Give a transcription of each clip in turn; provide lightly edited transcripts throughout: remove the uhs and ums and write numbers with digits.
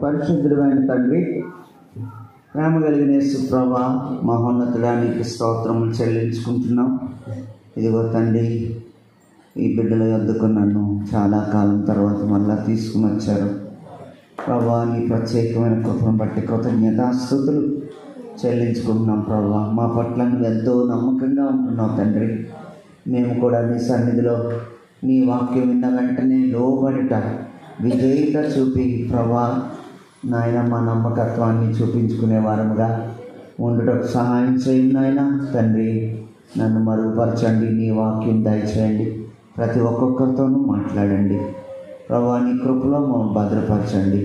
పరిశుద్ధుడైన తండ్రి, ప్రేమ కలిగిన యేసు ప్రభువా, మహోన్నతుడానికి స్తోత్రములు చెల్లించుకుంటున్నాం. ఇదిగో తండ్రి, ఈ బిడ్డల యొద్దకు నన్ను చాలా కాలం తర్వాత మళ్ళా తీసుకుని వచ్చారు ప్రభువా. నీ ప్రత్యేకమైన కృపను బట్టి కృతజ్ఞతాస్తుతులు చెల్లించుకుంటున్నాం ప్రభువా. మా పట్ల నువ్వు ఎంతో నమ్మకంగా ఉంటున్నావు తండ్రి. మేము కూడా నీ సన్నిధిలో నీ వాక్యం విన్న వెంటనే లోబడిట విజేత చూపి ప్రభువా నాయన మా నమ్మకత్వాన్ని చూపించుకునే వారముగా ఉండుటకు సహాయం చేయండి నాయన తండ్రి. నన్ను మరుగుపరచండి, నీ వాక్యం దయచేయండి, ప్రతి ఒక్కొక్కరితోనూ మాట్లాడండి ప్రభువా. నీ కృపలో మమ్మల్ని భద్రపరచండి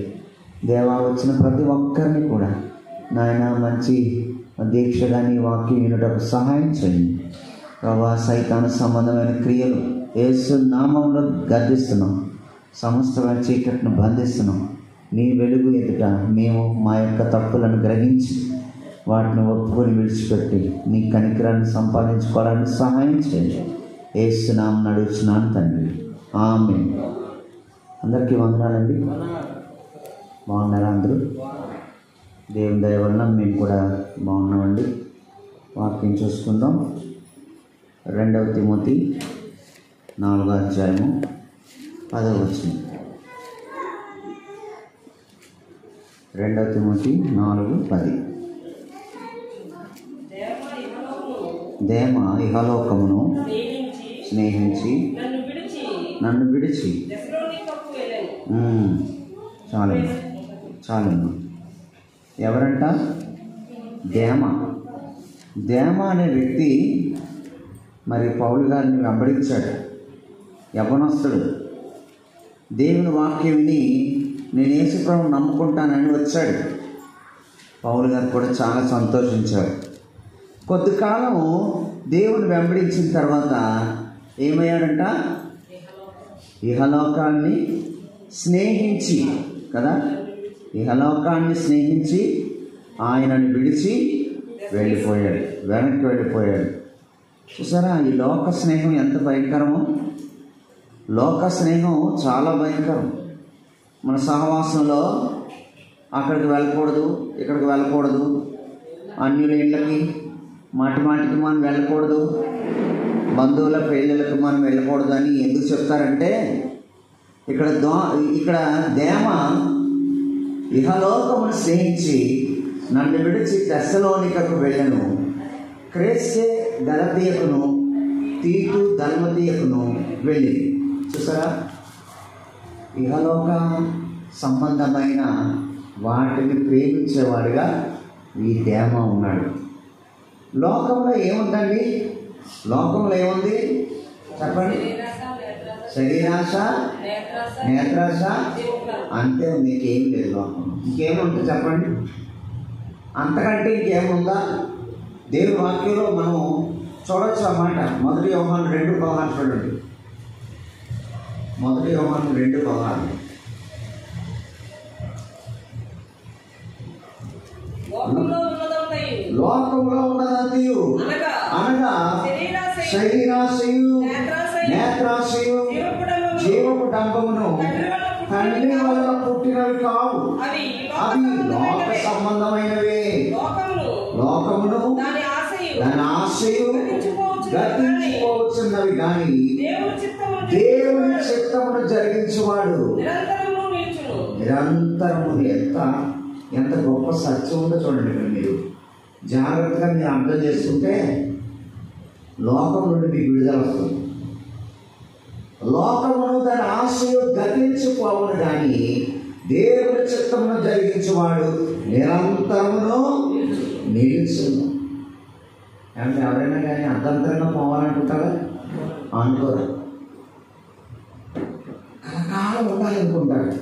దేవా. వచ్చిన ప్రతి ఒక్కరిని కూడా నాయన మంచి దీక్షగా నీ వాక్యం వినుటకు సహాయం చేయండి ప్రభువా. సైతాను సంబంధమైన క్రియలు యేసు నామములో గర్దిస్తున్నాం, సమస్తమైన చీకటిని బంధిస్తున్నాం. నీ వెలుగు ఎదుట మేము మా యొక్క తప్పులను గ్రహించి వాటిని ఒప్పుకొని విడిచిపెట్టి నీ కనికరాన్ని సంపాదించుకోవడానికి సహాయం చేయండి. యేసు నామమున నడుచున్నాను తండ్రి, ఆమేన్. అందరికీ వందనాలండి. బాగున్నారా అందరూ? దేవుని దయ వలన మేము కూడా బాగున్నామండి. వాక్యం చూసుకుందాం. 2వ తిమోతి 4వ అధ్యాయము 10వ వచనం. 2వ తిమోతి 4:10. దేమ ఇహలోకమును స్నేహించి నన్ను విడిచి చాలమ్మా. ఎవరంట? దేమ అనే వ్యక్తి మరి పౌలు గారిని వెంబడించాడు. యవ్వనస్తుడు దేవుని వాక్యం విని నేను యేసుప్రభువుని నమ్ముకుంటానని వచ్చాడు. పౌలు గారు కూడా చాలా సంతోషించాడు. కొద్ది కాలం దేవుని వెంబడించిన తర్వాత ఏమయ్యాడంట? ఇహలోకాన్ని స్నేహించి కదా, ఇహలోకాన్ని స్నేహించి ఆయనను విడిచి వెళ్ళిపోయాడు, వెనక్కి వెళ్ళిపోయాడు. చూసారా ఈ లోక స్నేహం ఎంత భయంకరమో? లోక స్నేహం చాలా భయంకరం. మన సహవాసంలో అక్కడికి వెళ్ళకూడదు, ఇక్కడికి వెళ్ళకూడదు, అన్యుల ఇళ్ళకి మాటికి మనం వెళ్ళకూడదు, బంధువుల పెళ్ళిళ్ళకి మనం వెళ్ళకూడదు అని ఎందుకు చెప్తారంటే ఇక్కడ దేమ ఇహలోకమును స్నేహించి నన్ను విడిచి తెస్సలోనికకు వెళ్ళను, క్రేసే గలతీయకును తీతు దల్మతీయకును వెళ్ళి. చూసారా ఇహలోక సంబంధమైన వాటిని ప్రేమించేవాడిగా ఈ దేమ ఉన్నాడు. లోకంలో ఏముందండి? లోకంలో ఏముంది చెప్పండి? శరీరాశ, నేత్రాశ, అంతే. మీకేం లేదు లోకంలో. ఇంకేముంటుంది చెప్పండి? అంతకంటే ఇంకేముందా? దేవుని వాక్యంలో మనం చూడొచ్చు అన్నమాట. 1 యోహాను 2:16 చూడండి. 1 యోహాను 2:16. లోకంలో ఉన్నదంతయు అనగా శరీరాశయు, నేత్రాశయు, జీవపు డంబమును తండ్రి వలన పుట్టినవి కావు, అవి లోక సంబంధమైనవే. లోకమును దాని ఆశయు గతించిపోవచ్చున్నవి కానీ దేవుని చిత్తమును జరిగించువాడు నిరంతరము. ఎంత గొప్ప సత్యం ఉందో చూడండి. ఇక్కడ మీరు జాగ్రత్తగా మీరు అర్థం చేసుకుంటే లోకం నుండి మీకు విడుదల వస్తుంది. లోకమును దాని ఆశయు గతించిపోవును కానీ దేవుని చిత్తమును జరిగించువాడు నిరంతరమును నిలుచును. అంటే ఎవరైనా కానీ అర్ధంతరంగా పోవాలనుకుంటారా? అనుకోరు. కలకాలం ఉండాలనుకుంటారు.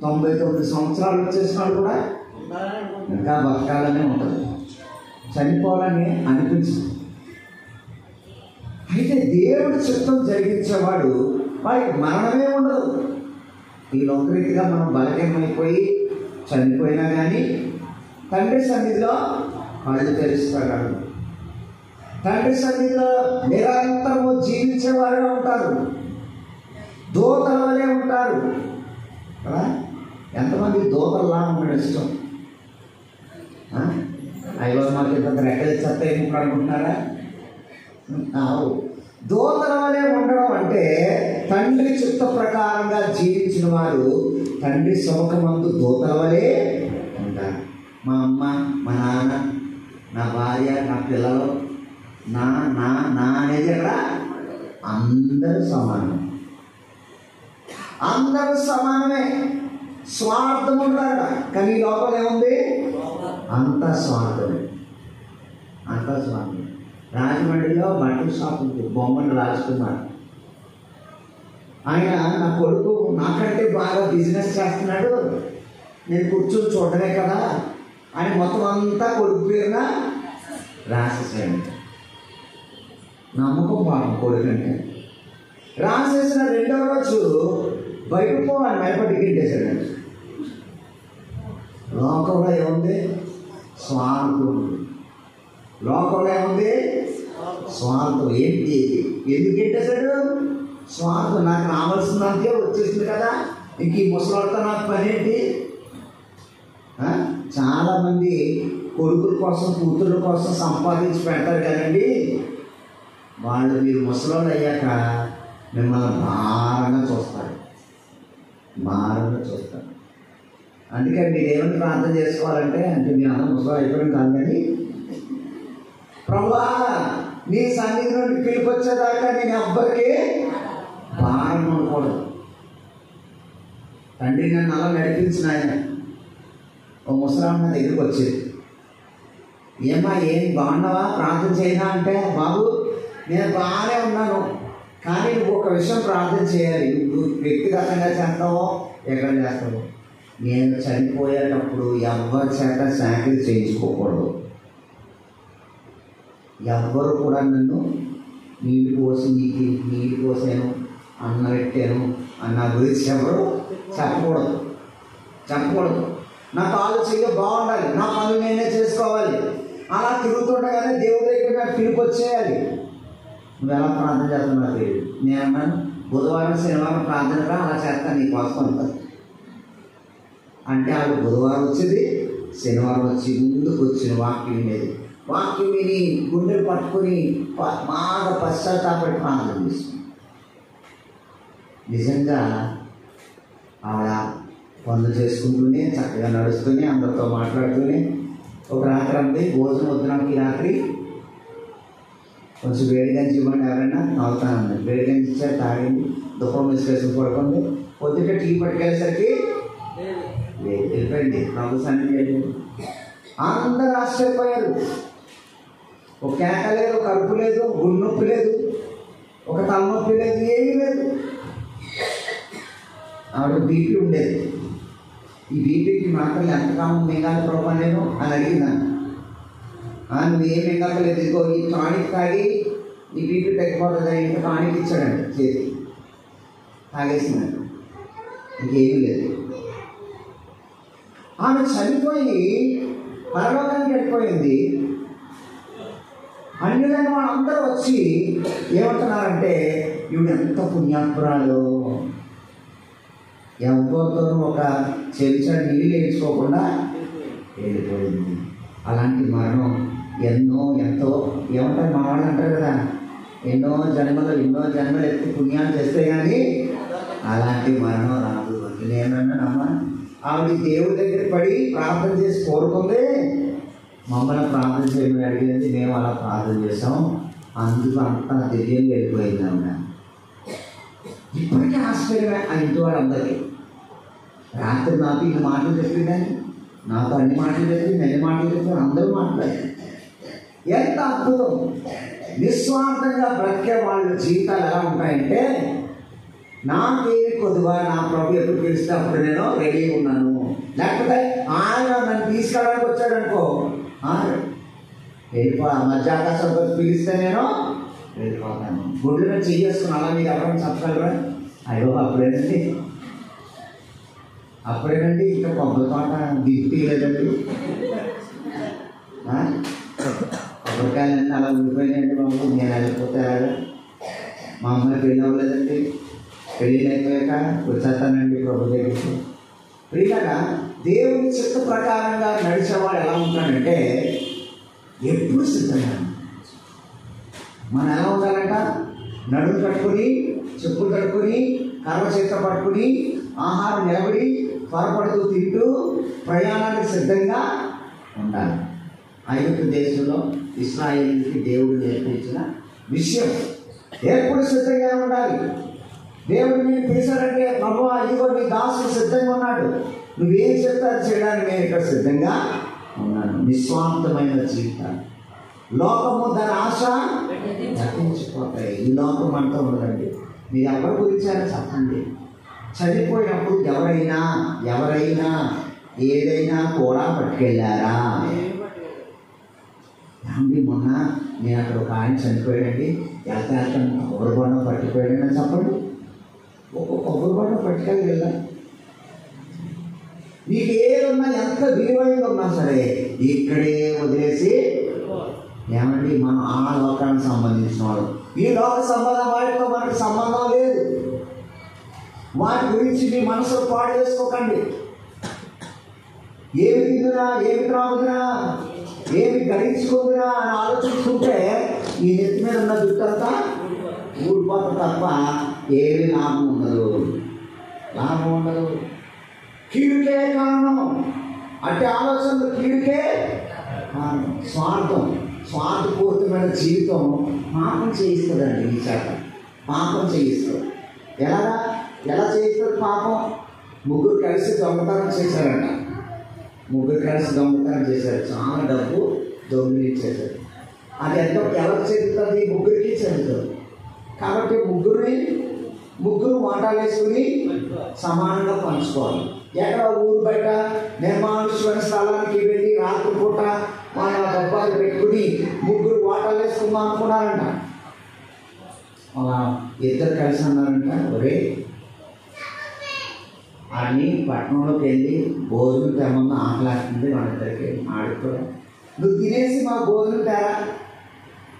99 సంవత్సరాలు వచ్చేసినాడు కూడా ఇంకా బతకాలనే ఉంటుంది, చనిపోవాలని అనిపించదు. అయితే దేవుడి చిత్తం జరిగించేవాడు వాడికి మరణమే ఉండదు. ఈ లోకరీతిగా మనం బలహీనమైపోయి చనిపోయినా కానీ తండ్రి సన్నిధిలో కళ్ళు తెరుస్తాడు. తండ్రి సన్నిధిలో నిరంతరము జీవించేవారుగా ఉంటారు, దూతల వలె ఉంటారు. ఎంతమంది దూతల్లా ఉండడం ఇష్టం? అయ్యో మాకు ఇంత రెక్కలు ఇచ్చేస్తాయి ఇప్పుడు అనుకుంటున్నారా? దూతల వలె ఉండడం అంటే తండ్రి చిత్త ప్రకారంగా జీవించిన వారు తండ్రి సముఖమందు దూతల వలె ఉంటారు. మా అమ్మ, మా నాన్న, నా భార్య, నా పిల్లలు, నా నా నా అనేది అక్కడ అందరూ సమానం. అందరూ సమానమే. స్వార్థం ఉంటారు. కానీ ఈ లోపల ఏముంది? అంత స్వార్థమే. అంత స్వార్థం. రాజమండ్రిలో బట్టల షాప్ ఉంది, బొమ్మను రాజకుమార్. ఆయన నా కొడుకు నాకంటే బాగా బిజినెస్ చేస్తున్నాడు, నేను కూర్చొని చూడలే కదా అని మొత్తం అంతా కొడుకు పేరున రాసేసాడు. నమ్మకం పాపం కొడుకంటే. రాసేసిన రెండవ రోజు బయటకు అని భయపడి గిట్టేశాడు. లోకంలో ఏముంది? స్వార్థం. లోకంలో ఏముంది? స్వార్థం. ఏంటి? ఎందుకు గిట్టేశాడు? స్వార్థం. నాకు రావాల్సినందుకే వచ్చేసింది కదా, ఇంక ఈ ముసలాడితో నాకు పని ఏంటి? చాలామంది కొడుకుల కోసం, కూతుళ్ళ కోసం సంపాదించి పెడతారు కదండి, వాళ్ళు మీరు ముసలోళ్ళు అయ్యాక మిమ్మల్ని భారంగా చూస్తారు. భారంగా చూస్తారు. అందుకని మీరు ఏమైనా ప్రార్థన చేసుకోవాలంటే, అంటే మీ అన్న ముసలు అయిపోవడం కాదు కానీ, ప్రభువా నీ సన్నిధి నుండి పిలిపొచ్చేదాకా నేను ఎవ్వరికీ భారం ఉండకూడదు. తండ్రి నన్ను అలా నడిపించిన ఆయన ఓ ముసలామ్మ దగ్గరికి వచ్చేది. ఏమ్మా ఏం బాగున్నావా, ప్రార్థన చేయనా అంటే, బాబు నేను బాగానే ఉన్నాను, కానీ నువ్వు ఒక విషయం ప్రార్థన చేయాలి. నువ్వు వ్యక్తిగతంగా చేస్తావో ఎక్కడ చేస్తావో, నేను చనిపోయేటప్పుడు ఎవరి చేత సాకిరీ చేయించుకోకూడదు. ఎవ్వరు కూడా నన్ను నీళ్ళు పోసి నీళ్ళు పోసాను, అన్న పెట్టాను అన్న గురించి ఎవరు చెప్పకూడదు. నా కాలు చెయ్యి బాగుండాలి, నా పనులు నేనే చేసుకోవాలి. అలా తిరుగుతుండగానే దేవుడి దగ్గర నాకు పిలుపు వచ్చేయాలి. నువ్వు ఎలా ప్రార్థన చేస్తావు నాకు తెలియదు. నేను అన్నాను, బుధవారం శనివారం ప్రార్థనగా అలా చేస్తాను నీ కోసం అంటారు. అంటే వాళ్ళు బుధవారం వచ్చేది, శనివారం వచ్చి ముందుకు వచ్చిన వాక్యం వినేది. వాక్యం విని గుండెలు పట్టుకుని బాగా పశ్చాత్తాపడి ప్రార్థన చేస్తుంది. నిజంగా ఆవిడ పనులు చేసుకుంటూనే చక్కగా నడుస్తూనే అందరితో మాట్లాడుతూనే ఒక రాత్రి అంతే భోజనం వద్దు నాకు ఈ రాత్రి కొంచెం వేడి గంజి ఇవ్వండి ఎవరైనా తాగుతానండి. వేడి గంజి ఇచ్చారు, తాగింది, దుఃఖం విశ్లేషణ పడుకుంది. పొద్దుట టీ పట్టుకెళ్ళేసరికి వెళ్ళిపోయింది. ప్రభు సన్నిధి అందరూ ఆశ్చర్యపోయారు. ఒక కేక లేదు, ఒక అరుపు లేదు, గుండె నొప్పి లేదు, ఒక తలనొప్పి లేదు, ఏమీ లేదు. ఆవిడ బీపీ ఉండేది. ఈ బీపీకి మాత్రం ఎంతకాలం మింగాలి ప్రభా నేను అని అడిగిందాను. నువ్వేం మింగలేదు, ఇదిగో ఈ టానిక్ తాగి ఈ బీపీ తగ్గిపోతుంది, ఇంత టానిక్ ఇచ్చాడండి చేతి, తాగేసినాడు, ఇంకేమీ లేదు. ఆమె చనిపోయి పరలోకానికి వెళ్ళిపోయింది. అన్యులైన వాళ్ళందరూ వచ్చి ఏమంటున్నారంటే, ఈవిడ ఎంత పుణ్యాత్మురాలు, ఎవరితో ఒక చెవిచాడు నీళ్ళు వేయించుకోకుండా వెళ్ళిపోయింది. అలాంటి మరణం ఎంతో ఏమంటారు మా వాళ్ళు అంటారు కదా, ఎన్నో జన్మలు ఎత్తి పుణ్యాలు చేస్తే కానీ అలాంటి మరణం రాదు. నేనన్నానమ్మా, ఆవిడ దేవుడి దగ్గర పడి ప్రార్థన చేసి కోరుకుంది, మమ్మల్ని ప్రార్థన చేయమని అడిగింది, మేము అలా ప్రార్థన చేసాం, అందుకు అంత దివ్యంగా వెళ్ళిపోయింది ఆవిడ. ఇప్పటికీ ఆశ్చర్యమే ఆ ఇంటి వాళ్ళందరికీ. రాత్రి నాకు ఇన్ని మాటలు చెప్పిందని, నాకు అన్ని మాటలు చెప్పింది, ఎన్ని మాటలు చెప్పింది, అందరూ మాట్లాడారు. ఎంత అద్భుతం! నిస్వార్థంగా బ్రతికే వాళ్ళ జీవితాలు ఎలా ఉంటాయంటే, నాకేమి కొద్దిగా నా ప్రభు ఎప్పుడు పిలిస్తే అప్పుడు నేను రెడీగా ఉన్నాను, లేకపోతే ఆయన నన్ను తీసుకెళ్ళడానికి వచ్చాడనుకో మధ్యాకాశంతో పిలిస్తే నేను వెళ్ళిపోతాను. గుడ్ల మీద చేసుకుని అలా మీరు ఎవరైనా చెప్పగలరా? అయ్యో అప్పుడేనండి ఇంకా కొబ్బరి తోట దిప్పి లేదండి, కొబ్బరికాయలన్నీ అలా ఉండిపోయినాయండి బాబు, నేను వెళ్ళిపోతే మా అమ్మాయి పెళ్ళి అవ్వలేదండి, పెళ్ళి అయిపోయాక వచ్చేస్తానండి ప్రభు దగ్గరికి. ప్రియులారా, దేవుని చిత్త ప్రకారంగా నడిచేవాడు ఎలా ఉంటాడంటే ఎప్పుడు సిద్ధంగా. మనం ఎలా ఉండాలంట? నడుము కట్టుకుని, చెప్పులు కట్టుకుని, కర్ర చేత పట్టుకుని, ఆహారం నిలబడి త్వరపడుతూ తింటూ ప్రయాణానికి సిద్ధంగా ఉండాలి. ఐగుప్తు దేశంలో ఇశ్రాయేలుకి దేవుడు నేర్పించిన విషయం ఎప్పుడు సిద్ధంగా ఉండాలి. దేవుడు నేను పిలిచాడంటే, ప్రభువా ఇదిగో నీ దాసుడు సిద్ధంగా ఉన్నాడు, నువ్వేం చెప్తారు చేయడానికి నేను ఇక్కడ సిద్ధంగా ఉన్నాను. నిస్వార్థమైన జీవితాలు. లోకము దాని ఆశ తగ్గించిపోతాయి. ఈ లోకం అంతా ఉండదండి. మీరు ఎవరి గురించి అని చెప్పండి. చనిపోయినప్పుడు ఎవరైనా ఏదైనా కూడా పట్టుకెళ్ళారా? ఏమండి, మొన్న నేను అక్కడ ఒక ఆయన చనిపోయాడండి, వెళ్తా కొబ్బరి బొండం పట్టుకుపోయాడని అని చెప్పండి. ఒక కొబ్బరి బొండం పట్టుకెళ్ళి వెళ్ళా. నీకు ఏదున్నా, ఎంత విలువైన ఉన్నా సరే ఇక్కడే వదిలేసి, ఏమండి మనం ఆ లోకానికి సంబంధించిన వాడు. ఈ లోక సంబంధం వాటితో మనకు సంబంధం లేదు. వాటి గురించి మీ మనసులో పాడు చేసుకోకండి. ఏమి తిందునా, ఏమి త్రాగుదునా, ఏమి గడించుకుందునా అని ఆలోచించుకుంటే ఈ నెత్తి మీద ఉన్న జుట్టంతా ఊడిపోతుంది తప్ప ఏమి లాభం ఉండదు. కీడుకే కారణం. అంటే ఆలోచనలు కీడుకే కారణం. స్వార్థపూరితమైన జీవితం పాపం చేయిస్తుందండి. ఈ చేత పాపం చేయిస్తుంది. ఎలా చేయిస్తుంది పాపం? ముగ్గురు కలిసి దొంగతనం చేశారంట. చాలా డబ్బు దొంగిలించేశారు. అది ఎంతో ఎవరికి చెందుతుంది? ముగ్గురికి చెందుతుంది. కాబట్టి ముగ్గురు వాటాలు వేసుకుని సమానంగా పంచుకోవాలి. ఎక్కడ ఊరు బయట నిర్మానుష్యమైన స్థలానికి వెళ్ళి రాత్రిపూట వాళ్ళ డబ్బాలు పెట్టుకుని ముగ్గురు వాటాలు వేసుకుందాం అనుకున్నారంట. అలా ఇద్దరు కలిసి అన్నారంట, ఒరే అని పట్టణంలోకి వెళ్ళి భోజనం తెమ్మన్నా ఆకలాడుతుంది, వాళ్ళిద్దరికి ఆడుకోవడం. నువ్వు తినేసి మా భోజనం తేరా,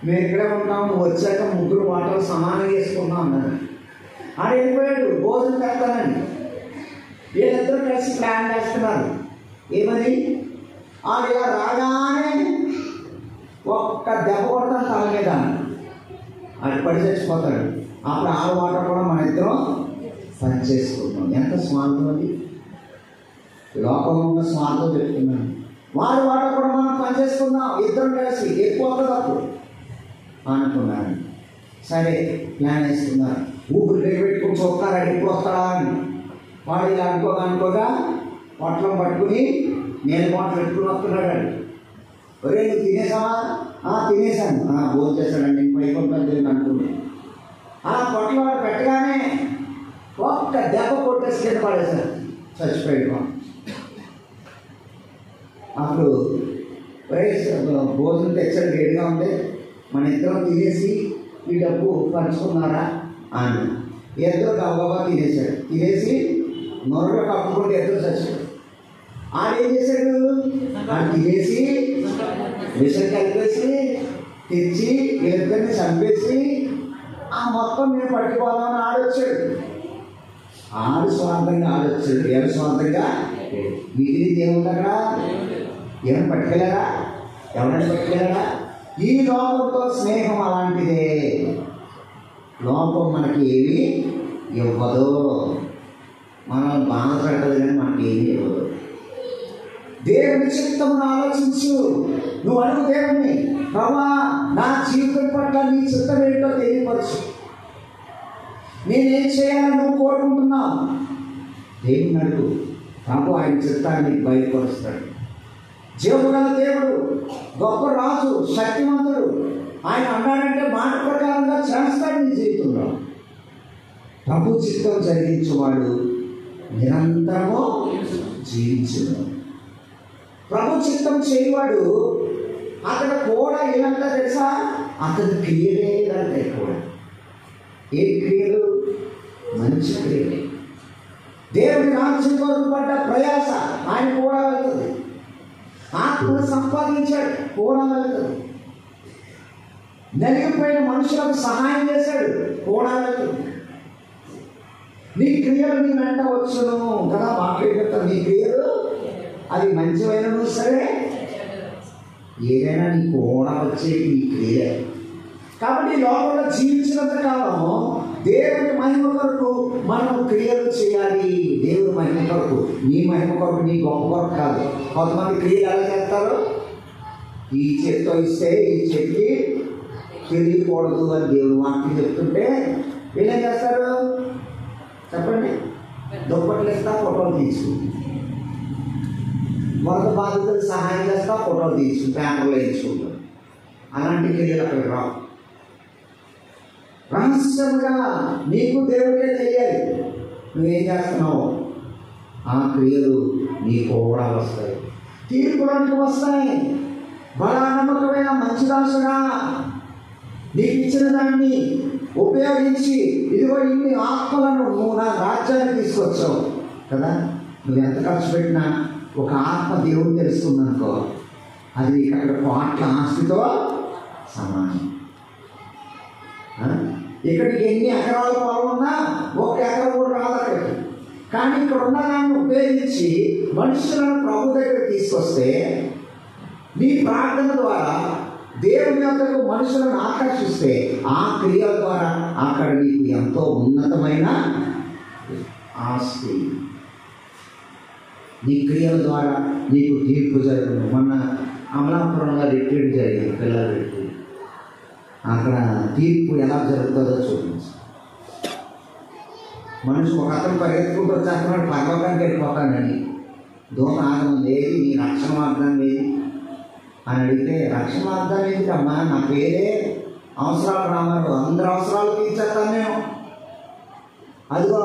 మేము ఇక్కడే ఉంటాం, నువ్వు వచ్చాక ముగ్గురు వాటాలు సమానంగా వేసుకుందాం అన్నారు. ఆడ వెళ్ళిపోయాడు, భోజనం తెస్తానని. వీళ్ళిద్దరూ కలిసి ప్లాన్ చేస్తున్నారు. ఏమని? ఆడు ఇలా రాగానే ఒక్క దెబ్బ కొడతాను తల మీద, అటు పడి చచ్చిపోతాడు. అప్పుడు ఆరు వాటర్ కూడా మన ఇద్దరం పని చేసుకుంటాం. ఎంత స్వార్థం అది! లోకంలో ఉన్న స్వార్థం చెప్తున్నాను. వారి వాటర్ కూడా మనం పని చేసుకుందాం ఇద్దరం కలిసి, ఎక్కువ అప్పుడు అనుకున్నాను. సరే ప్లాన్ వేసుకున్నారు. ఊపిరి పెట్టుకుని చూస్తాడు ఎప్పుడు వస్తాడా అని. వాడు ఇలా అనుకోగా పొట్లం పట్టుకుని నేను పొట్ల పెట్టుకుని వస్తున్నాడు. ఒరే నువ్వు తినేసావా? తినేసాను. భోజనం చేశాడండి, పైకొంటుంది అనుకున్నాను. అలా పొట్ల వాడు పెట్టగానే ఒక్క దెబ్బ కొట్టేసి కింద పడేశారు, చచ్చిపోయాడు. అప్పుడు భోజనం తెచ్చాడు, వేడిగా ఉంది, మన ఇద్దరం తినేసి ఈ డబ్బు పంచుకున్నారా అని. ఇద్దరు గబగబా తినేశాడు. తినేసి నొరగా కప్పుకుంటే ఇద్దరు చచ్చాడు. ఆడేం చేశాడు? తినేసి విషం కలిపేసి తెచ్చి ఇద్దరిని చంపేసి ఆ మొత్తం నేను పట్టుకోవాలని ఆడొచ్చాడు. స్వార్థంగా ఆడొచ్చాడు. ఎవరు స్వార్థంగా? వీటిని దేవుడు అక్కడ ఏమైనా పట్టుకెళ్ళారా? ఎవరైనా పట్టుకెళ్ళారా? ఈ లోకంతో స్నేహం అలాంటిదే. లోకం మనకి ఏమి ఇవ్వదు, మనం బాధ పెట్టదు, కానీ మనకి ఏమి ఇవ్వదు. దేవుని చిత్తమును ఆలోచించు. నువ్వు అడుగు దేవుణ్ణి, ప్రభా నా జీవితం పట్ల నీ చిత్తం ఏంటో తెలియపరచు, నేనేం చేయాలని నువ్వు కోరుకుంటున్నావు. దేవుని అడుగు, ప్రభు ఆయన చిత్తాన్ని బయటపరుస్తాడు. జీవగల దేవుడు, గొప్ప రాజు, శక్తివంతుడు. ఆయన అన్నాడంటే మాట ప్రకారంగా చేస్తాడు నీ జీవితంలో. ప్రభు చిత్తం జరిగించేవాడు నిరంతరము జీవించును. ప్రభు చిత్తం చేయవాడు అతడు కూడా ఏమంటా తెలుసా? అతని క్రియలే ఇలాంటి కూడా. ఏ క్రియలు? మంచి క్రియలు. దేవుని రాజ్యం కొరకు పడ్డ ప్రయాస ఆయన కూడా వెళ్తుంది. ఆత్మను సంపాదించాడు, కూడా వెళ్తుంది. నలిగిపోయిన మనుషులకు సహాయం చేశాడు, కూడా వెళ్తుంది. నీ క్రియలు నీ వెంట వచ్చును కదా. వాక్యం వాక్యం చెప్తా, నీ క్రియలు అది మంచివైనను సరే ఏదైనా నీ కూడా వచ్చే నీ క్రియలే. కాబట్టి లోకంలో జీవించినంత కాలం దేవుని మహిమ కొరకు మనం క్రియలు చేయాలి. దేవుని మహిమ కొరకు, నీ మహిమ కొరకు, నీ గొప్ప కొరకు కాదు. కొంతమంది క్రియలు ఎలా చేస్తారు? ఈ చేతితో ఇస్తే ఈ చేతికి తెలియకూడదు అని దేవుని వాక్యం చెప్తుంటే వీళ్ళేం చేస్తారు చెప్పండి? దుప్పట్లు ఇస్తా, ఫోటోలు తీసుకుంటారు. వరద బాధితులు సహాయం చేస్తా, ఫోటోలు తీసుకుని పేపర్లో వేయించుకుంటారు. అలాంటి క్రియలు అక్కడికి రావు. రహస్యంగా నీకు దేవుడికే తెలియాలి నువ్వేం చేస్తున్నావు. ఆ క్రియలు నీకు కూడా వస్తాయి, తీర్పులోనికి వస్తాయి. బలా నమ్మకమైన మంచి దాసుగా నీకు ఇచ్చిన దాన్ని ఉపయోగించి ఇదిగో ఇన్ని ఆత్మలను నువ్వు నా రాజ్యాన్ని తీసుకొచ్చావు కదా. నువ్వు ఎంత ఖర్చు పెట్టినా ఒక ఆత్మ దేవుడు తెలుస్తుందనుకో, అది నీకు అక్కడ కోట్ల ఆస్తితో సమానం. ఇక్కడికి ఎన్ని ఎకరాల పొలం ఉన్నా ఒక ఎకరం కూడా రాదు అక్కడికి. కానీ ఇక్కడ ఉన్న దాన్ని ఉపయోగించి మనుషులను ప్రభు దగ్గర తీసుకొస్తే నీ ప్రార్థన ద్వారా దేవుని యొక్కకు మనుషులను ఆకర్షిస్తే ఆ క్రియల ద్వారా అక్కడ నీకు ఎంతో ఉన్నతమైన ఆస్తి. నీ క్రియల ద్వారా నీకు తీర్పు జరుగుతుంది. మొన్న అమలాపురంలో రిట్రీట్ జరిగింది, పిల్లల రిట్రీట్. అక్కడ తీర్పు ఎలా జరుగుతుందో చూపించు. మనిషి ఒక అతను పరిగెత్తుకుంటూ వచ్చేస్తున్నాడు, పర్లోకానికి వెళ్ళిపోతానని. దూత ఆగముంది, ఏది నీ రక్షణ మార్గం ఏది అని అడిగితే, రక్షణ మార్గం ఏంటమ్మా, నా పేరే అవసరాలు రామన్నారు, అందరి అవసరాలు తీర్చేస్తాను నేను. అదిగో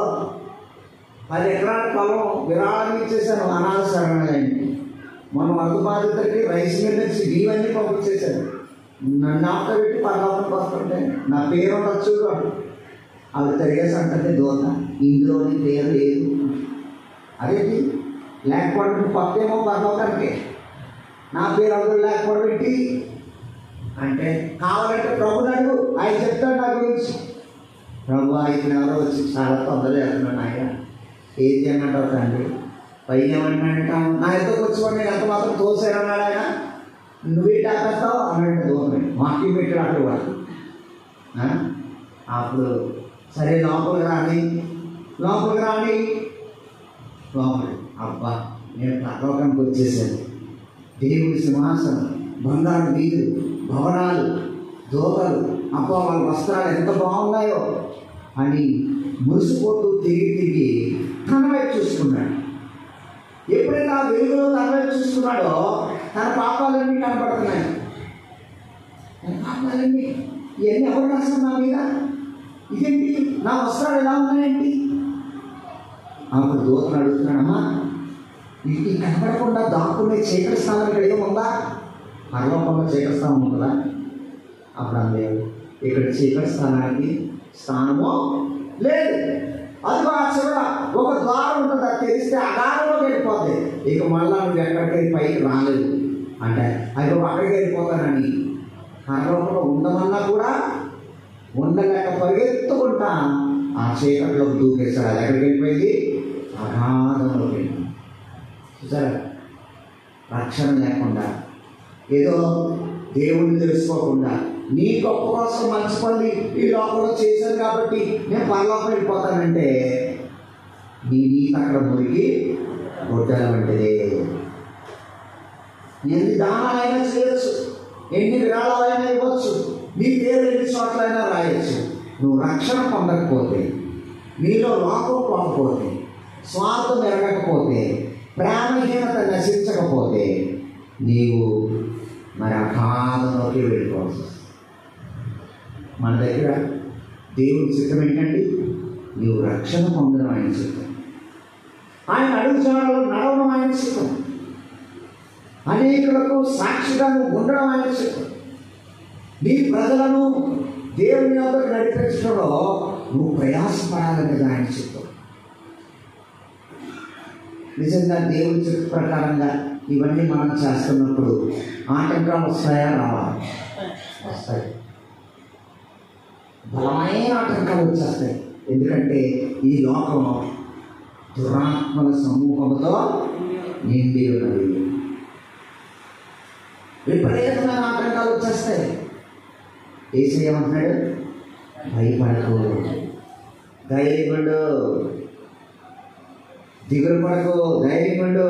10 ఎకరాల పొలం విరాళం ఇచ్చేసాను అనాథ శరణాలయానికి. మొన్న వరద బాధితులకి రైస్ మిల్ నుంచి ఇవన్నీ పంపించేశాను. నన్ను ఆట పెట్టి పర్లోకానికి వస్తుంటే నా పేరు ఉండొచ్చు. అవి తిరిగేసి అంటే దూత, ఇందులో నీ పేరు లేదు. అదేంటి లేకపోవడం పక్కేమో పర్లోకానికి, నా పేరు అందరూ లేకపోవడం అంటే కావాలంటే ప్రభుని అడుగు, ఆయన చెప్తాడు నా గురించి. ప్రభు ఆయన ఎవరో వచ్చి చాలా తొందరగా వెళ్తున్నాను, ఆయన ఏది అన్నట్టు తండ్రి పైన ఏమన్నాడంట, నా ఎంతకు వచ్చి నేను ఎంత మాత్రం తోసేయన్నాడు ఆయన. నువ్వే టాపేస్తావు అన్నట్టు దూరం మాకి పెట్టాడు అక్కడ వాడు. అప్పుడు సరే లోపలికి రాని లోపలి అబ్బా నేను పరలోకానికి వచ్చేసాను. దేవుడి సింహాసనం, బంగారు వీధులు, భవనాలు, దోతలు, అబ్బా వాళ్ళ వస్త్రాలు ఎంత బాగున్నాయో అని మురిసిపోతూ తిరిగి తన వైపు చూసుకున్నాడు. ఎప్పుడైతే ఆ వెలుగులో తన వైపు చూసుకున్నాడో తన పాపాలన్నీ కనపడుతున్నాయి. పాపాలన్నీ ఇవన్నీ ఎవరు రాస్తారు నా మీద, ఇదేంటి నా వస్త్రాలు ఎలా ఉన్నాయండి. అప్పుడు దూతను అడుగుతున్నాడమ్మా, ఇది కనపడకుండా దాక్కునే చీకటి స్థానం ఇక్కడ ఏముందా, పరలోకంలో చీకటి స్థానం ఉంటుందా? అప్పుడు అందేవు, ఇక్కడ చీకటి స్థానానికి స్థానము లేదు. అదిగో ఆ చివర ఒక ద్వారం ఉంటుంది, అది తెరిస్తే అగాధంలోకి వెళ్ళిపోతుంది. ఇక మళ్ళా నువ్వు ఎక్కడికి పైకి రాలేదు అంటే అదిగో అక్కడికి వెళ్ళిపోతానని పరలోకంలో ఉండమన్నా కూడా ఉండలేక పరిగెత్తుకుంటా ఆ చీకటిలోకి దూకేశాడు. అది ఎక్కడికి వెళ్ళిపోయింది? అగాధంలోకి వెళ్ళింది. చూసారా, రక్షణ లేకుండా, ఏదో దేవుడిని తెలుసుకోకుండా, నీ గొప్ప కోసం మంచి పని ఈ లోకంలో చేశాను కాబట్టి నేను పరలోకం వెళ్ళిపోతానంటే నీ నీతి అక్కడ మురిగి గొడ్డల వంటిదే. ఎన్ని దానాలైనా చేయొచ్చు, ఎన్ని విరాళాలైనా ఇవ్వచ్చు, నీ పేరు ఎన్ని చోట్లైనా రాయొచ్చు. నువ్వు రక్షణ పొందకపోతే, నీలో లోకం పోకపోతే, స్వార్థం ఎరగకపోతే, ప్రేమహీనత నశించకపోతే నీవు మరి అగాధంలోకి వెళ్ళిపోవచ్చు. మన దగ్గర దేవుడి చిత్తం ఏంటండి? నీవు రక్షణ పొందడం ఆయన చిత్తం, ఆయన అడుగుజాడలో నడవడం ఆయన చిత్తం, అనేకులకు సాక్షిగా నువ్వు ఉండడం ఆయన చిత్తం, నీ ప్రజలను దేవుని యొద్దకు నడిపించడంలో నువ్వు ప్రయాసపడాలనేది ఆయన చిత్తం. నిజంగా దేవుడి చిత్త ప్రకారంగా ఇవన్నీ మనం చేస్తున్నప్పుడు ఆటంకాలు వస్తాయా? రావా? వస్తాయి. బలమైన ఆటంకాలు వచ్చేస్తాయి. ఎందుకంటే ఈ లోకం దురాత్మల సమూహంతో నిండి ఉన్నది. విపరీతమైన ఆటంకాలు వచ్చేస్తాయి. యేసయ్య ఏమంటున్నాడు? భయపడకు, ధైర్యపడు, దిగులు పడకు, ధైర్యపడు.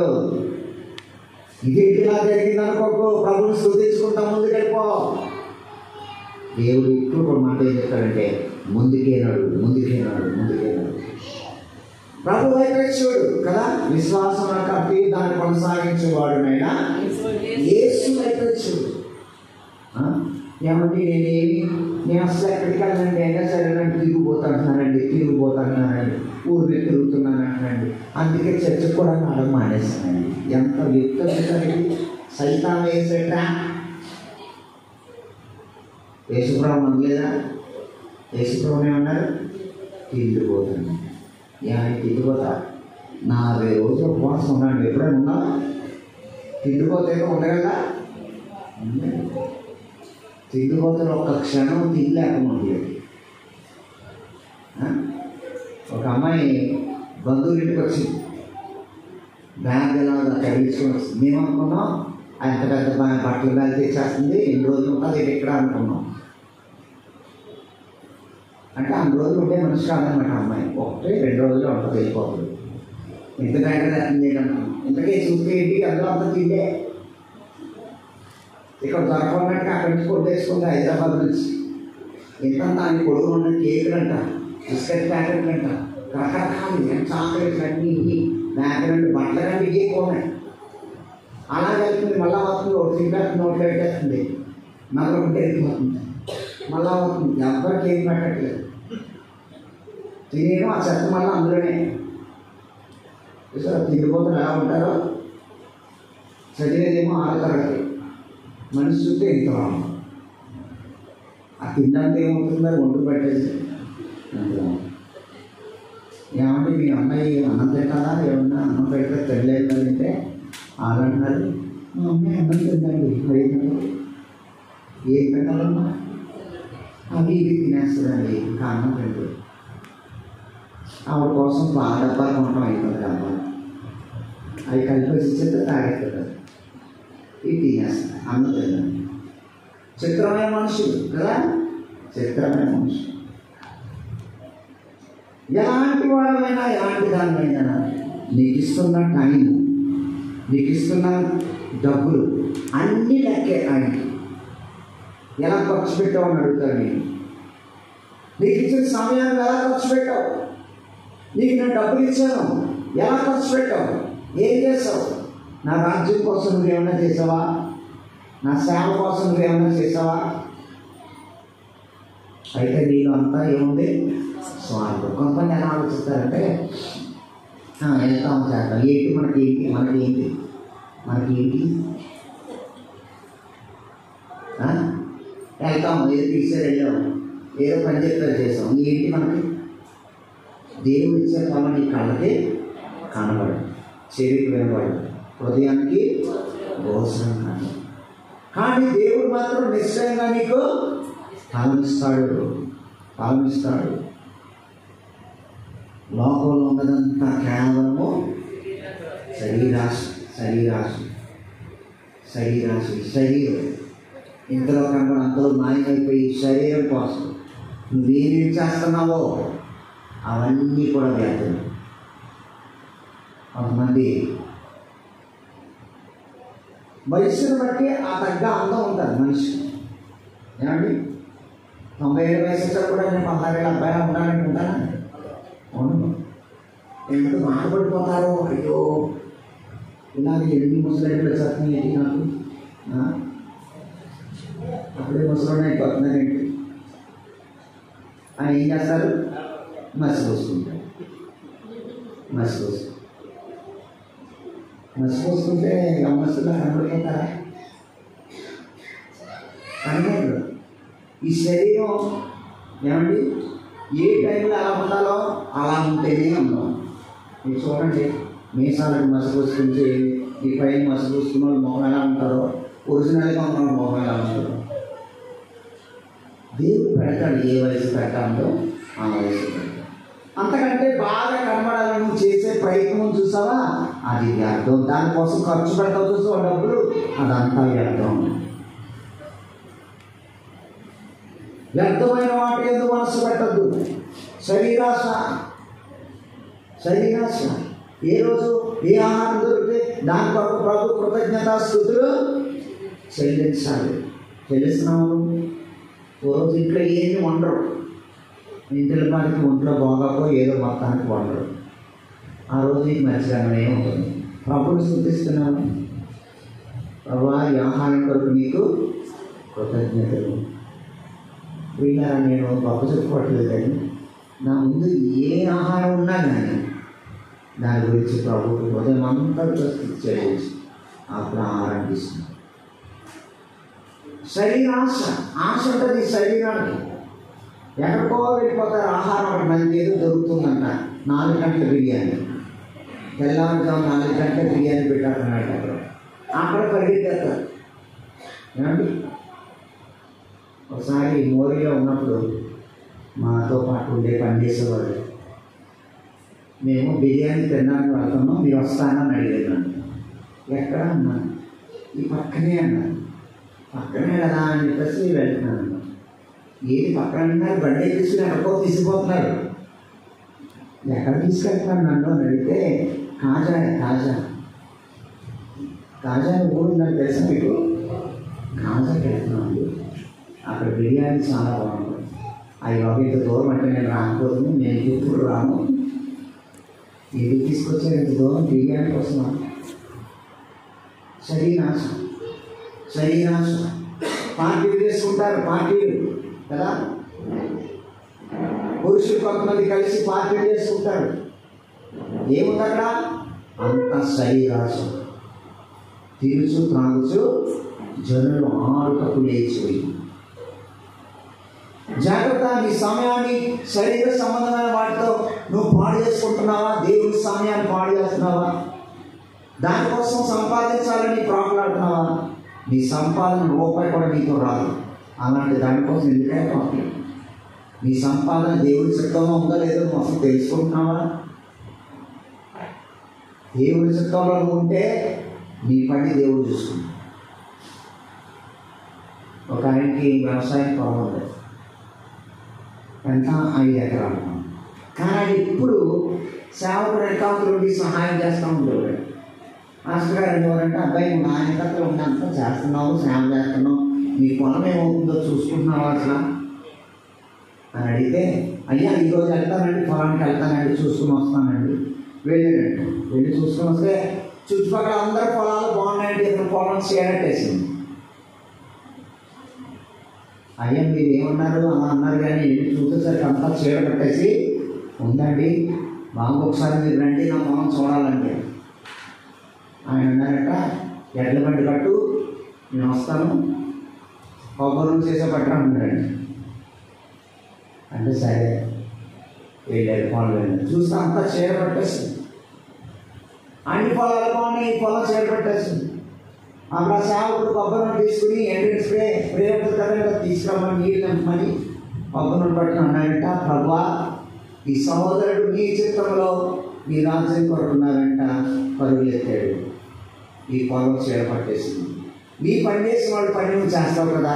ఇదేంటి ఇలా జరిగిందనుకోకు, ప్రభుని స్తుతించుకుంటా ముందుకెళ్ళిపో. దేవుడు ఇప్పుడు ఒక మాట ఏం చెప్తాడంటే, ముందుకేనాడు. ప్రభు వైపు చూడు కదా, విశ్వాసం కట్టి దాన్ని కొనసాగించేవాడునైనా యేసు వైపు చూడు. ఏమంటే నేను అసలు ఎక్కడికి వెళ్ళండి, అయినా సరేనండి తిరిగిపోతానండి, ఊరు మీద తిరుగుతున్నానండి. అందుకే చర్చకు కూడా నడవ మానేస్తానండి. ఎంత వ్యక్తి సైతాన్ వేసేట యేసుప్రభు అనలేదా? యేసుప్రభు ఏమన్నారు? తిరిగిపోతాను. ఆయన తిరిగిపోతా 40 రోజులు ఉపవాసం ఉన్నాడు. ఎప్పుడైనా ఉన్నా తిండిపోతే ఉండగలరా? తిండిపోతే ఒక్క క్షణం తినలేకపోతే. ఒక అమ్మాయి బంధువులింటికి వచ్చింది, బ్యాగ్ ఎలా కడిగించుకొని వస్తుంది. మేము అనుకున్నాం అంత పెద్ద బట్టల బ్యాగ్ తెచ్చేస్తుంది, ఎన్ని రోజులు ఉంటుంది ఇక్కడ అనుకున్నాం. అంటే 2 రోజులు ఉంటే మనిషి కాదనమాట. అమ్మాయి 1-2 రోజులు ఉంటుంది, వెళ్ళిపోతుంది. ఇంత బ్యాగ్ అర్థం చేయడం ఇంతకే చూస్తే ఏంటి అందులో అంత తిండే. ఇక్కడ దొరకబడినట్టు అక్కడి నుంచి కొట్టేసుకుంది హైదరాబాద్ నుంచి. ఇంతంత ఆయన పొడుగు ఉన్న కేకులు అంట, బిస్కెట్ ప్యాకెట్లు అంట, రకరకాలు చాక్లెట్లు అన్నీ ఇవి, బ్యాగ్ రెండు బట్టల కంటే ఇవి ఎక్కువ ఉన్నాయి. అలా వెళ్తుంది, మళ్ళా వస్తుంది, ఒక సిగరెట్ నోట్లో పెట్టేస్తుంది, నలుగురు వెళ్ళిపోతుంది, మళ్ళా వస్తుంది. ఎవరికి ఏం పెట్టట్లేదు, తినేయడం ఆ చెత్త మళ్ళీ అందులోనే. తిండిపోతులు ఎలా ఉంటారో, చదివేదేమో 6వ తరగతి, మనిషి చూస్తే ఇంత ఆ తిండంతా ఏమవుతుందో ఒంటు పెట్టేసి ఏమంటే మీ అమ్మాయి అన్నం తింటారా, ఏమన్నా అన్నం పెడితే తెల్లలేదు అంటే ఆలంటారు. మా అమ్మాయి అన్నం తిందండి, ఏం పెట్టాలమ్మా? అవి ఇవి తినేస్తుందండి, ఇంకా అన్నం తింటుంది. ఆవిడ కోసం బాగా డబ్బాలు కొనడం అయిపోతుంది. డబ్బా అవి కలిపేసి ఇచ్చేస్తే తాగేస్తుంది, ఇవి తినేస్తుంది, అన్నం తిందండి. చిత్రమైన మనుషులు కదా, చిత్రమైన మనుషులు. ఎలాంటి వాడమైనా ఎలాంటి దానిమైనా నీకు ఇస్తున్న టైం, నీకు ఇస్తున్న డబ్బులు అన్నీ లెక్కే. ఆయనకి ఎలా ఖర్చు పెట్టావు అని అడుగుతారు. నీకు ఇచ్చిన సమయాన్ని ఎలా ఖర్చు పెట్టావు? నీకు నేను డబ్బులు ఇచ్చాను, ఎలా ఖర్చు పెట్టావు? ఏం చేసావు? నా రాజ్యం కోసం నువ్వేమన్నా చేసావా? నా సేవ కోసం నువ్వేమన్నా చేసావా? అయితే నీలో అంతా ఏముంది? స్వార్థం. కొంతమంది ఎలా ఆలోచిస్తారంటే వెళ్తాం చేద్దాం, ఏంటి మనకేంటి వెళ్తాం, ఏదో తీసారు, వెళ్ళాం, ఏదో పని చెప్పారు, చేసాం, ఏంటి మనకి? దేవుడు ఇచ్చే ఫలం నీ కళ్ళకి కనబడదు, చెవికి వినబడదు, హృదయానికి భోజనం కాదు. కానీ దేవుడు మాత్రం నిశ్చయంగా నీకు ఫలమిస్తాడు. లోకంలో ఉన్నదంతా కేవలము శరీరం. ఇంతలో కనబడి అంతలో మాయమైపోయి శరీరం కోసం నువ్వేమేం చేస్తున్నావో అవన్నీ కూడా వ్యాధులు. కొంతమంది వయసును బట్టి ఆ తగ్గ అందం ఉంటుంది మనిషి. ఏమండి 97 వయసు వచ్చా కూడా నేను 16 ఏళ్ళ అబ్బాయిలా ఉండాలని ఉంటానా? అవును. ఎందుకు మాటపడిపోతారో, అయ్యో ఇలాగ ఎన్ని ముసలి వచ్చేస్తున్నాయి నాకు, అప్పుడే ముసలి అయిపోతున్నారేంటి అని ఏం చేస్తారు? మసిపోసుకుంటారు. మసిపోసుకుంటే గమ్మస్తుగా కనబడిపోతారా? కనబడరు. ఈ శరీరం ఏమండి ఏ టైంలో ఎలా ఉండాలో అలా ఉంటేనే ఉన్నాం. మీరు చూడండి, మీసాలకు మసిపోసుకుంటే ఈ పైన మసిపోసుకున్న వాళ్ళు మొహం ఎలా ఉంటారో, ఒరిజినల్గా ఉన్న మొహం ఎలా ఉంటారో దేవుడు పెడతాడు. ఏ వయసు పెట్టాలో ఆ వయసు పెడతాడు. అంతకంటే బాగా కనబడాలని నువ్వు చేసే ప్రయత్నం చూసావా, అది వ్యర్థం. దానికోసం ఖర్చు పెడతావు చూసావా డబ్బులు, అదంతా వ్యర్థం. వ్యర్థమైన వాటి ఎందుకు మనసు పెట్టద్దు. శరీరాశ, శరీరాశ. ఏ రోజు ఏ ఆహారం దొరికితే దాని కొరకు ప్రభు కృతజ్ఞతాస్తుతులు చెల్లించాలి. చెల్లిస్తున్నాము. ఓ రోజు ఇంట్లో ఏమి వండరు, ఇంటిలో మనకి ఒంట్లో బాగాకో ఏదో మొత్తానికి వండరు. ఆ రోజు నీకు మంచిగానే ఉంటుంది. ప్రభుని స్తుతిస్తున్నాను, ప్రభా ఈ ఆహారం కొరకు నీకు కృతజ్ఞతలు. వీళ్ళ నేను గొప్ప చెప్పుకోవట్లేదు, కానీ నా ముందు ఏ ఆహారం ఉన్నా కానీ దాని గురించి ప్రభుత్వం ఉదయం అంతా చెల్లించి అప్పుడు ఆహారం తీసుకున్నాను. శరీరాశ, ఆశ ఉంటుంది శరీరానికి. ఎక్కడికో వెళ్ళిపోతారు. ఆహారం ఒకటి మనకి ఏదో దొరుకుతుందంట, 4 గంటల బిర్యానీ, తెల్లవారుజాము 4 గంటల బిర్యానీ పెట్టారన్నట్టు అక్కడ పరిగెత్తారు. ఏమండి, ఒకసారి మోరీలో ఉన్నప్పుడు మాతో పాటు ఉండే పనిచేసేవాళ్ళు, మేము బిర్యానీ తినడానికి వెళ్తున్నాం, మీరు వస్తానని అడిగాను. ఎక్కడ అన్నాను, ఈ పక్కనే అన్నాను. పక్కనే కదా అని చెప్పేసి వెళ్తున్నాను. ఏది పక్కన అన్నారు, బండి తీసుకుని ఎక్కడికో తీసుకుపోతున్నారు. ఎక్కడ తీసుకెళ్తున్నాను నన్ను అని అడిగితే, కాజా కాజా కాజా ఊరుందని తెలుసా మీకు? కాజాకి వెళ్తున్నాను, అక్కడ బిర్యానీ చాలా బాగుంటుంది. అయ్యో ఇంత దూరం అంటే నేను రాకపోతుంది, నేను ఇప్పుడు రాను. ఏది తీసుకొచ్చాను ఇంత దూరం బిర్యానీ కోసం? శరీరాశ, శరీరాశ. పార్టీలు చేసుకుంటారు, పార్టీలు కదా, పురుషులు కొంతమంది కలిసి పార్టీలు చేసుకుంటారు. ఏముంది అక్కడ? అంత శరీరాశ. తిరుచు త్రాగుచు జనులు ఆడుటకు లేచిపోయి. జాగ్రత్త, నీ సమయాన్ని శరీర సంబంధమైన వాటితో నువ్వు పాడు చేసుకుంటున్నావా? దేవుని సమయాన్ని పాడు చేస్తున్నావా? దానికోసం సంపాదించాలని ప్రాకులాడుతున్నావా? నీ సంపాదన రూపాయి కూడా నీతో రాదు. అలాంటి దానికోసం ఎందుకంటే ప్రాబ్లం. నీ సంపాదన దేవుడి చిత్తంలో ఉందా లేదో నువ్వు అసలు తెలుసుకుంటున్నావా? దేవుడి చిత్తంలో నువ్వు ఉంటే నీ పని దేవుడు చూసుకుంటాడు. ఒక ఆయనకి వ్యవసాయం పొలం ఉంది, ఎంత 5 ఎకరాలు. కానీ ఆయన ఇప్పుడు సేవకుడు ఎకాతులుండి సహాయం చేస్తూ ఉండేవాడు. మాస్టర్ గారు అనేవారంటే, అబ్బాయి నువ్వు నాయకత్వం ఉన్నంత చేస్తున్నావు, సేవ చేస్తున్నావు, నీ పొలం ఏమవుతుందో చూసుకుంటున్నావు అసలు అని అడిగితే, అయ్యా ఈరోజు వెళ్తానండి, పొలానికి వెళ్తానండి, చూసుకుని వస్తానండి. వెళ్ళాడండి. వెళ్ళి చూసుకుని వస్తే చుట్టుపక్కల అందరు పొలాలు బాగున్నాయండి, ఇక్కడ పొలం చేయనట్టేసింది. అయ్యా మీరు ఏమన్నారు అలా అన్నారు, కానీ వెళ్ళి చూసేసరికి అంతా చీడ కట్టేసి ఉందండి, బాగా ఒకసారి మీరు రండి నా పొలం చూడాలంటే. ఆయన అన్నారట, ఎడ్ల బండి కట్టు, నేను వస్తాను, కొబ్బరి చేసే పట్టరా అన్నారండి. అంటే సరే వెళ్ళారు, పొలం వెళ్ళారు. చూస్తే అంతా చీడ పట్టేసింది. అన్ని పొలాలు బాగున్నాయి, ఈ పొలం చీడ పట్టేసింది. అక్కడ సేవకుడు కొబ్బరిని తీసుకుని ఎండిన స్ప్రే కదంగా తీసుకురామని నీళ్ళు నింపమని కొబ్బరిని పట్టుకుని అన్నాడంట, ప్రభువా ఈ సహోదరుడు నీ చిత్రంలో నీ రాజ్యం కొడుకున్నారంట. పరుగులెత్తాడు, ఈ పొలం చీడ పట్టేసింది. నీ పని చేసిన వాడు పని నువ్వు చేస్తావు కదా,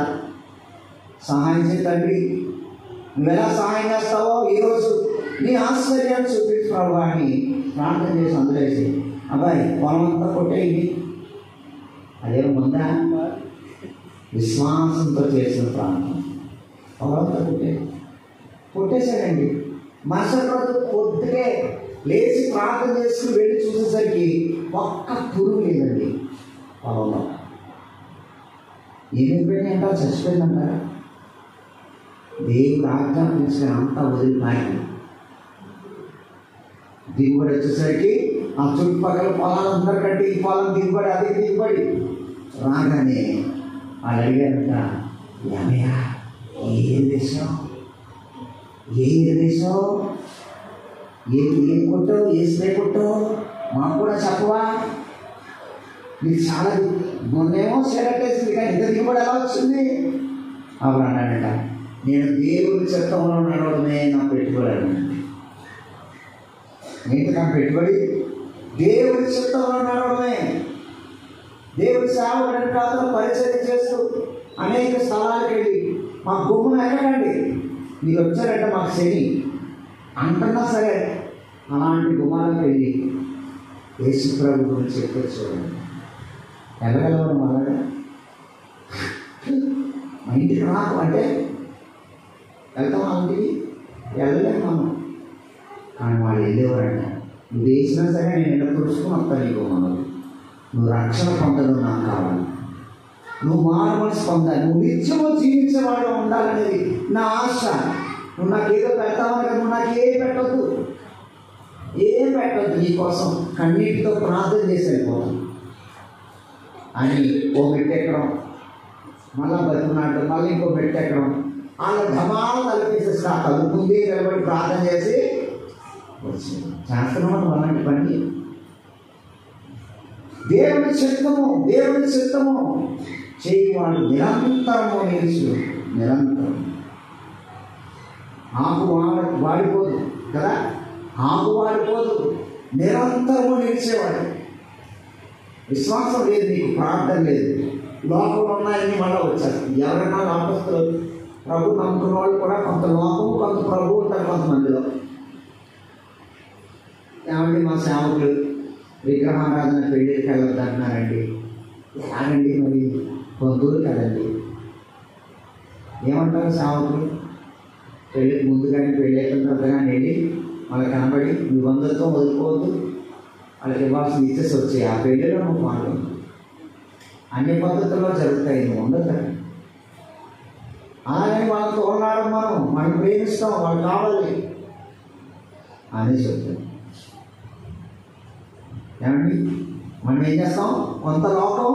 సహాయం చేయ తండ్రి. నువ్వు ఎలా సహాయం చేస్తావో ఈరోజు నీ ఆశ్చర్యాన్ని చూపించు ప్రభువా అని ప్రార్థన చేసి అందులేసి, అబ్బాయి పొలం అంతా కొట్టేయండి. అదే ముందా విశ్వాసంతో చేసిన ప్రార్థన. పొలంతా కొట్టేశాడండి. మరుసటి రోజు పొద్దుటే లేచి ప్రార్థన చేసుకుని వెళ్ళి చూసేసరికి ఒక్క పురుగు లేదండి పొలంలో. ఏమైపోయింది అంటారు, చచ్చిపోయిందంటారా? దేవుడు ఆజ్ఞాపించిన అంతా వదిలిపోయింది. దిగుబడి వచ్చేసరికి ఆ చుట్టుపక్కల పొలాలందరికంటే ఈ పొలం దిగుబడి, అదే దిగుబడి రాగానే వాళ్ళు అడిగారంట, ఏమయ్యా ఏం దేశం, ఏం కొట్టావు, ఏ స్ప్రే కొట్టావు, మాకు కూడా చెప్పవా? నీకు చాలా మొన్నేమో సెలెక్టేసింది, కానీ ఇంత దిగుబడి ఎలా వచ్చింది? అప్పుడు అన్నాడంట, నేను దేవుడి చిత్తంలో నడవడమే నా పెట్టుబడి. ఏంటి నా పెట్టుబడి? దేవుడి చిత్తంలో నడవడమే. దేవుడి సేవకుడి కాదు పరిచయం చేస్తూ అనేక స్థలాలకు వెళ్ళి మా గుమ్మను ఎక్కడండి, మీరు వచ్చారంటే మాకు శని అంటున్నా సరే అలాంటి గుమ్మాలకు వెళ్ళి యేసు ప్రభు గురించి చెప్పేది చూడండి. వెళ్ళగలవడం అలాగా మా ఇంటికి రాకు అంటే వెళ్తాం, అలాంటివి వెళ్ళలేము మనం. కానీ వాళ్ళు వెళ్ళేవారంట, నువ్వు వేసినా సరే నేను ఎండ తుడుచుకుని వస్తాను నీకు, మనకు నువ్వు రక్షణ పొందడం నాకు కావాలి, నువ్వు మారమనసు పొందాలి, నువ్వు నిత్యము జీవించేవాడు ఉండాలనేది నా ఆశ. నువ్వు నాకు ఏదో పెడతావని, నువ్వు నాకు ఏం పెట్టద్దు నీకోసం కన్నీటితో ప్రార్థన చేసి వెళ్ళిపోతాం అని ఓ మెట్టెక్కడం, మళ్ళీ బతుకున్నాడు, మళ్ళీ ఇంకో మెట్టెక్కడం, వాళ్ళ ధమాలు తలపేసేసి ఆ తలుపుంది నిలబడి ప్రార్థన చేసి వచ్చింది. చేస్తున్నాం అలాంటి పని. దేవుని చిత్తము చేయవాడు నిరంతరము నిలుచు, నిరంతరం. ఆకు వాడిపోదు కదా, ఆకు వాడిపోదు, నిరంతరము నిలిచేవాడు. విశ్వాసం లేదు నీకు, ప్రార్థన లేదు, లోకంలో ఉన్నాయని మళ్ళీ వచ్చారు. ఎవరైనా లోకస్తులు ప్రభు నమ్ముకున్న వాళ్ళు కూడా కొంత లోకము కొంత ప్రభు ఉంటారు కొంతమందిలో. ఏమండి మా సేవకులు విగ్రహారాధన పెళ్ళికి వెళ్ళొద్దు అంటున్నారండి. ఎలాగండి మరి పొద్దురు కదండి. ఏమంటారు సేవకులు? పెళ్ళికి ముందు కానీ పెళ్ళి అయిపోయిన తర్వాత కానీ వెళ్ళి వాళ్ళకి కనబడి మీ బంధుత్వం వదులుకోవద్దు, వాళ్ళకి ఇవ్వాల్సిన ఇచ్చేసి వచ్చాయి. ఆ పెళ్ళిలో నువ్వు పాల్గొను, అన్ని పద్ధతుల్లో జరుగుతాయి, నువ్వు ఉండదు. అలాగని వాళ్ళతో ఉన్నాడు, మనం ప్రేమిస్తాం, వాళ్ళు కావాలి అని చెప్తాం. ఏమండి మనం ఏం చేస్తాం? కొంత లోకం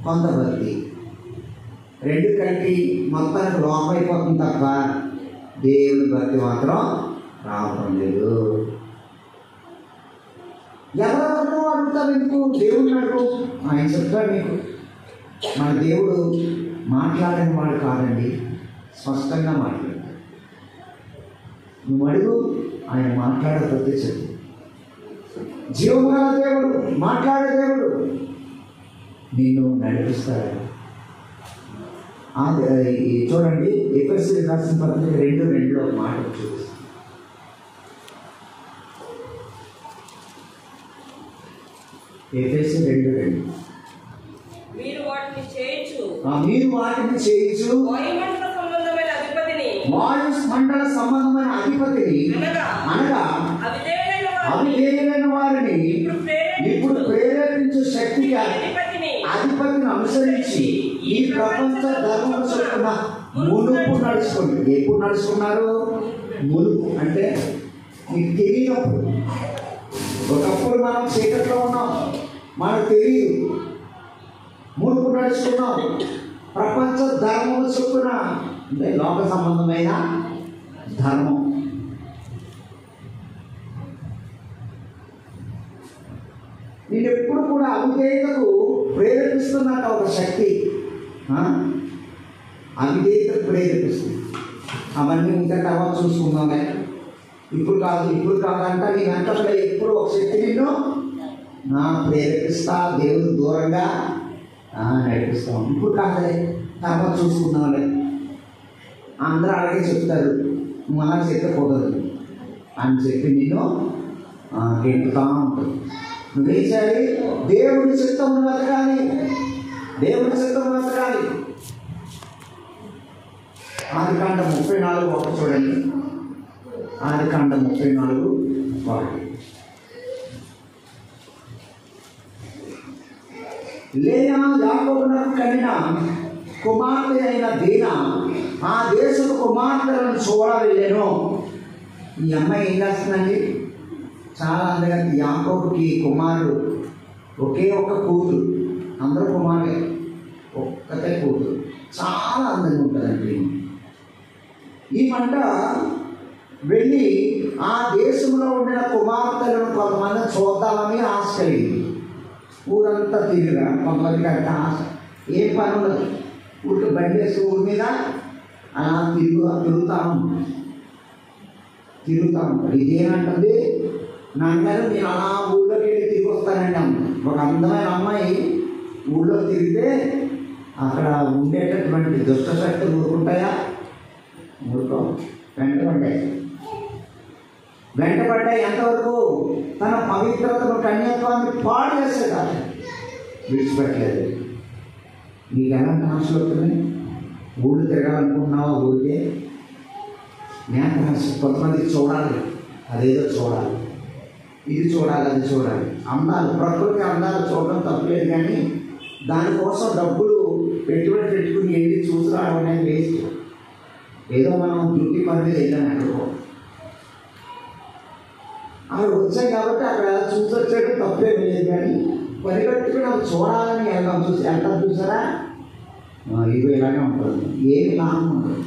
కొంత భక్తి, రెండు కలిపి మొత్తానికి లోపం అయిపోతుంది తప్ప దేవుని భక్తి మాత్రం రావడం లేదు. ఎవరెవరినో అడుగుతావు ఎందుకు? దేవుడిని అడుగు, ఆయన చెప్తాడు నీకు. మన దేవుడు మాట్లాడని వాడు కాదండి, స్పష్టంగా మాట్లాడతాడు. నువ్వు అడుగు, ఆయన మాట్లాడకపోతే చెప్పు. జీవముగల దేవుడు, మాట్లాడే దేవుడు నిన్ను నడిపిస్తాడు. చూడండి ఎఫెసీయులకు రాసిన పత్రిక 2:2 మాట చూపిస్తాను. ఎఫెసీ 2:2 మీరు వాటిని చేయించు వాయుమండల సంబంధమైన అధిపతిని అనగా అవిధేయులైన వారిని ఇప్పుడు ప్రేరేపించే శక్తికి అధిపతిని అనుసరించి ఈ ప్రపంచ ధర్మం చొప్పున మునుపు నడుచుకోండి. ఎప్పుడు నడుచుకున్నారు? మునుపు అంటే మీకు తెలియనప్పుడు. ఒకప్పుడు మనం చీకట్లో ఉన్నాం, మనకు తెలియదు, మునుపు నడుచుకున్నాం. ప్రపంచ ధర్మం చొప్పున అంటే లోక సంబంధమైన ధర్మం. నేను ఎప్పుడు కూడా అవిధేయతకు ప్రేరేపిస్తున్నట్ట ఒక శక్తి, అవిధేయతకు ప్రేరేపిస్తుంది. అవన్నీ ఇంకా తర్వాత చూసుకుందామే, ఇప్పుడు కాదంట. నీ వెంటనే ఎప్పుడు ఒక శక్తి నిన్ను ప్రేరేపిస్తా, దేవుడు దూరంగా నడిపిస్తాం. ఇప్పుడు కాదే, తర్వాత చూసుకుందాంలే. అందరూ అలాగే చెప్తారు, నువ్వు అలా చెప్పకూడదు అని చెప్పి నిన్ను గెంటుతా ఉంటుంది. నువ్వేం చేయాలి? దేవుడి చిత్తం వెతకాలి, దేవుడి చిత్తం వెతకాలి. ఆదికాండం 34:1 చూడండి. ఆదికాండం 34:1 లేయా యాకోబునకు కనిన కుమార్తె అయిన దీనా ఆ దేశపు కుమార్తెలను చూడవెళ్ళెను. ఈ అమ్మాయి ఏం చేస్తుందండి? చాలా అందగా. యాకోబుకి కుమారుడు ఒకే ఒక్క కూతురు, అందరూ కుమారుడే, ఒక్కతే కూతురు, చాలా అందంగా ఉంటుందండి. ఈ మంట వెళ్ళి ఆ దేశంలో ఉండిన కుమార్తెలను కొంతమంది చూద్దామని ఆశ కలిగింది. ఊరంతా తిరిగిరా, కొంతమందికి అంత ఆశ, ఏం పని ఉండదు, ఊరికి బండి వేసి ఊరి మీద అలా తిరుగుతూ ఉంటారు. ఇదేమంటుంది? నాన్నగారు నేను అలా ఊళ్ళోకి వెళ్ళి తిరిగి వస్తానండి ఒక అందమైన అమ్మాయి ఊళ్ళో తిరిగితే అక్కడ ఉండేటటువంటి దుష్ట శక్తులు ఊరుకుంటాయా? ఊరుకో. వెంటబడ్డాయి. ఎంతవరకు? తన పవిత్రతను, కన్యాత్వాన్ని పాడు చేసేదాన్ని విడిచిపెట్టలేదు. నీకు ఎలాంటి ఆశలు వస్తున్నాయి? ఊళ్ళు తిరగాలనుకుంటున్నావా? ఊరికే నేత్రాశ. కొంతమందికి చూడాలి, అదేదో చూడాలి, ఇది చూడాలి, అది చూడాలి. అందాలు, ప్రకృతి అందాలు చూడడం తప్పలేదు, కానీ దానికోసం డబ్బులు పెట్టుబడి పెట్టుకుని వెళ్ళి చూసి రావడం అనేది వేస్ట్. ఏదో మనం డ్యూటీ పని మీద వెళ్ళాను అనుకో, అక్కడ వచ్చాయి కాబట్టి అక్కడ చూసి వచ్చాడు, తప్పే లేదు. కానీ పరిగెట్టుకుని అవి చూడాలని వెళ్దాం. వెళ్తాం చూసారా? ఇవి ఇలాగే ఉంటుంది. ఏమి లాభం ఉంటుంది?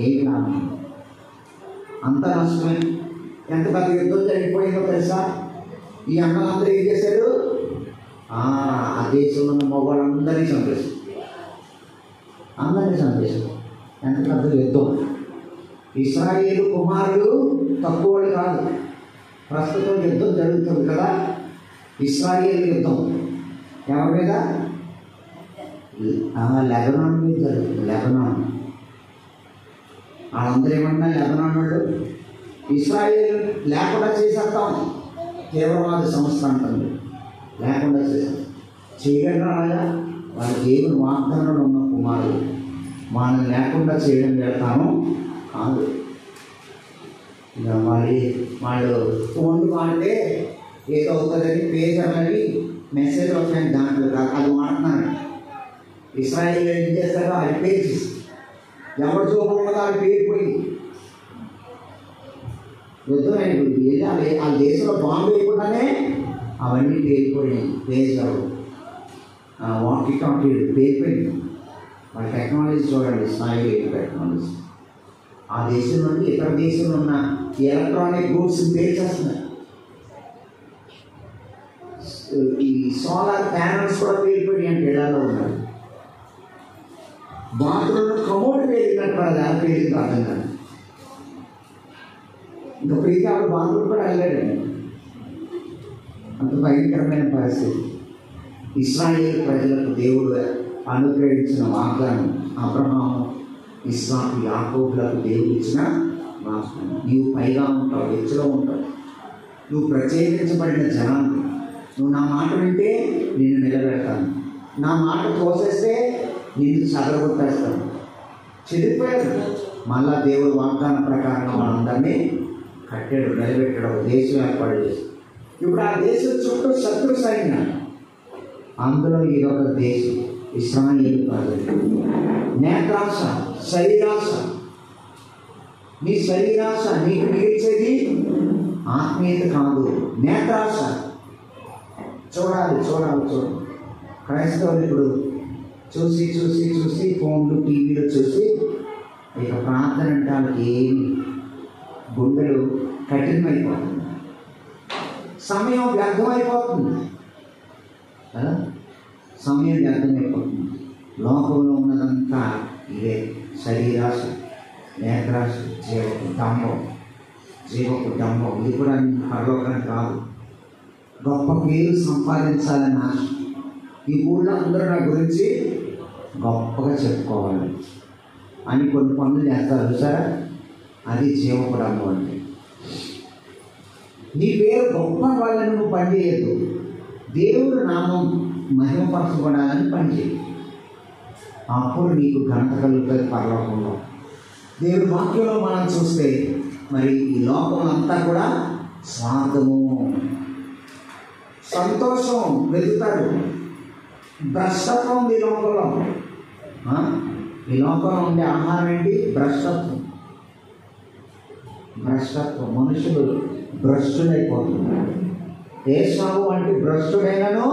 ఏమి లాభం? అంత నష్టమే. ఎంత పెద్ద యుద్ధం జరిగిపోయిందో తెలుసా? ఈ అన్నలందరూ ఏం చేశారు? ఆ దేశంలో ఉన్న మగవాళ్ళందరినీ చంపేశారు. అందరినీ చంపేశారు. ఎంత పెద్ద యుద్ధం! ఇశ్రాయేలు కుమారులు తక్కువ వాళ్ళు కాదు. ప్రస్తుతం యుద్ధం జరుగుతుంది కదా, ఇశ్రాయేలు యుద్ధం. ఎవరి మీద? లెబనాన్ మీద జరుగుతుంది. లెబనాన్ వాళ్ళందరూ ఏమన్నా లెబనాన్ వాళ్ళు ఇశ్రాయేలు లేకుండా చేసేస్తాం, తీవ్రవాద సంస్థ అంటుంది. లేకుండా చేసేస్తాం. చేయగలరా? వాళ్ళ దేవుని వాగ్దానంలో ఉన్న కుమారులు వాళ్ళని లేకుండా చేయడం వెళ్తాను కాదు. ఇక వాళ్ళు ఫోన్లు వాడితే ఏదో అవుతుందని పేజర్లని మెసేజ్ వస్తాయి, దాంట్లో అది వాడుతున్నారు. ఇశ్రాయేల్ ఏం చేస్తారో అది పేజెస్ ఎవరు చూపకుండా అది పేరిపోయి యుద్ధం అయిపోయింది. వాళ్ళ దేశంలో బాంబు వేయకుండానే అవన్నీ పేరిపోయినాయి. Pager, walkie టాకీలు పేరిపోయింది. వాళ్ళ టెక్నాలజీ చూడండి, ఇస్రాయేల్ టెక్నాలజీ. ఆ దేశం నుండి ఇతర దేశంలో ఉన్న ఎలక్ట్రానిక్ గూడ్స్ పేర్చేస్తున్నాయి. ఈ సోలార్ ప్యానల్స్ కూడా పేరిపోయి అంటే ఇళ్లలో ఉన్నారు. బాత్రూంలో కమోడ్ పేరినట్టు ఎలా పేరింది అర్థం కాదు. ఇంకా ప్రీతి ఆవిడ బాత్రూమ్ కూడా వెళ్ళాడండి. అంత భయంకరమైన పరిస్థితి. ఇశ్రాయేలు ప్రజలకు దేవుడు అనుగ్రహించిన వాగ్దానం, అబ్రహాము, ఇస్సాకు, యాకోబులకు దేవుడు ఇచ్చిన వాగ్దానం. నీవు పైగా ఉంటావు, ఎత్తులో ఉంటావు. నువ్వు ప్రత్యేకించబడిన జనాన్ని. నువ్వు నా మాట వింటే నిన్ను నిలబెడతాను, నా మాట తోసేస్తే నిన్ను చదవగొట్టేస్తాను. చెడిపోయాడు. మళ్ళా దేవుడు వాగ్దానం ప్రకారం వాళ్ళందరినీ కట్టాడు, నిలబెట్టాడు, ఒక దేశం ఏర్పాటు చేసి. ఇప్పుడు ఆ దేశం చుట్టూ శత్రు సైన్యం, అందులో ఇదొక దేశం ఇశ్రాయేలు ప్రజలు. నేత్రాశ, శరీరాశ. నీ శరీరాశ నీకు మిగిల్చేది ఆత్మీయత కాదు, నేత్రాశ. చూడాలి చూడాలి చూడాలి. క్రైస్తవులు ఇప్పుడు చూసి చూసి చూసి ఫోన్లు, టీవీలు చూసి ఇక ప్రార్థన అంటే వాళ్ళకి ఏమి గుండెలు కఠినమైపోతుంది, సమయం వ్యర్థమైపోతుంది కదా, సమయం వ్యర్థమైపోతుంది. లోకంలో ఉన్నదంతా ఇదే శరీరాశ, నేత్రాశ, జీవపు డంబం. ఇది కూడా పరలోకం కాదు. గొప్ప పేరు సంపాదించాలని ఆశ. ఈ ఊళ్ళో అందరూ నా గురించి గొప్పగా చెప్పుకోవాలి అని కొన్ని పనులు చేస్తారు చూసారా? అది జీవపు డంబం అంటే. నీ పేరు గొప్ప వాళ్ళని నువ్వు పనిచేయద్దు, దేవుడు నామం మహిమపరచబడాలని పనిచేయదు. అప్పుడు నీకు ఘనత కలుగుతుంది పరలోకంలో. దేవుడి వాక్యంలో మనం చూస్తే మరి ఈ లోకం అంతా కూడా స్వార్థము, సంతోషం వెతుకుతారు. భ్రష్టత్వం ఈ లోకంలో. ఈ లోకంలో ఉండే ఆహారం ఏంటి? భ్రష్టత్వం. భ్రష్టత్వం. మనుషులు భ్రష్టులైపోతున్నారు. ఏసావు అంటే భ్రష్టుడైనను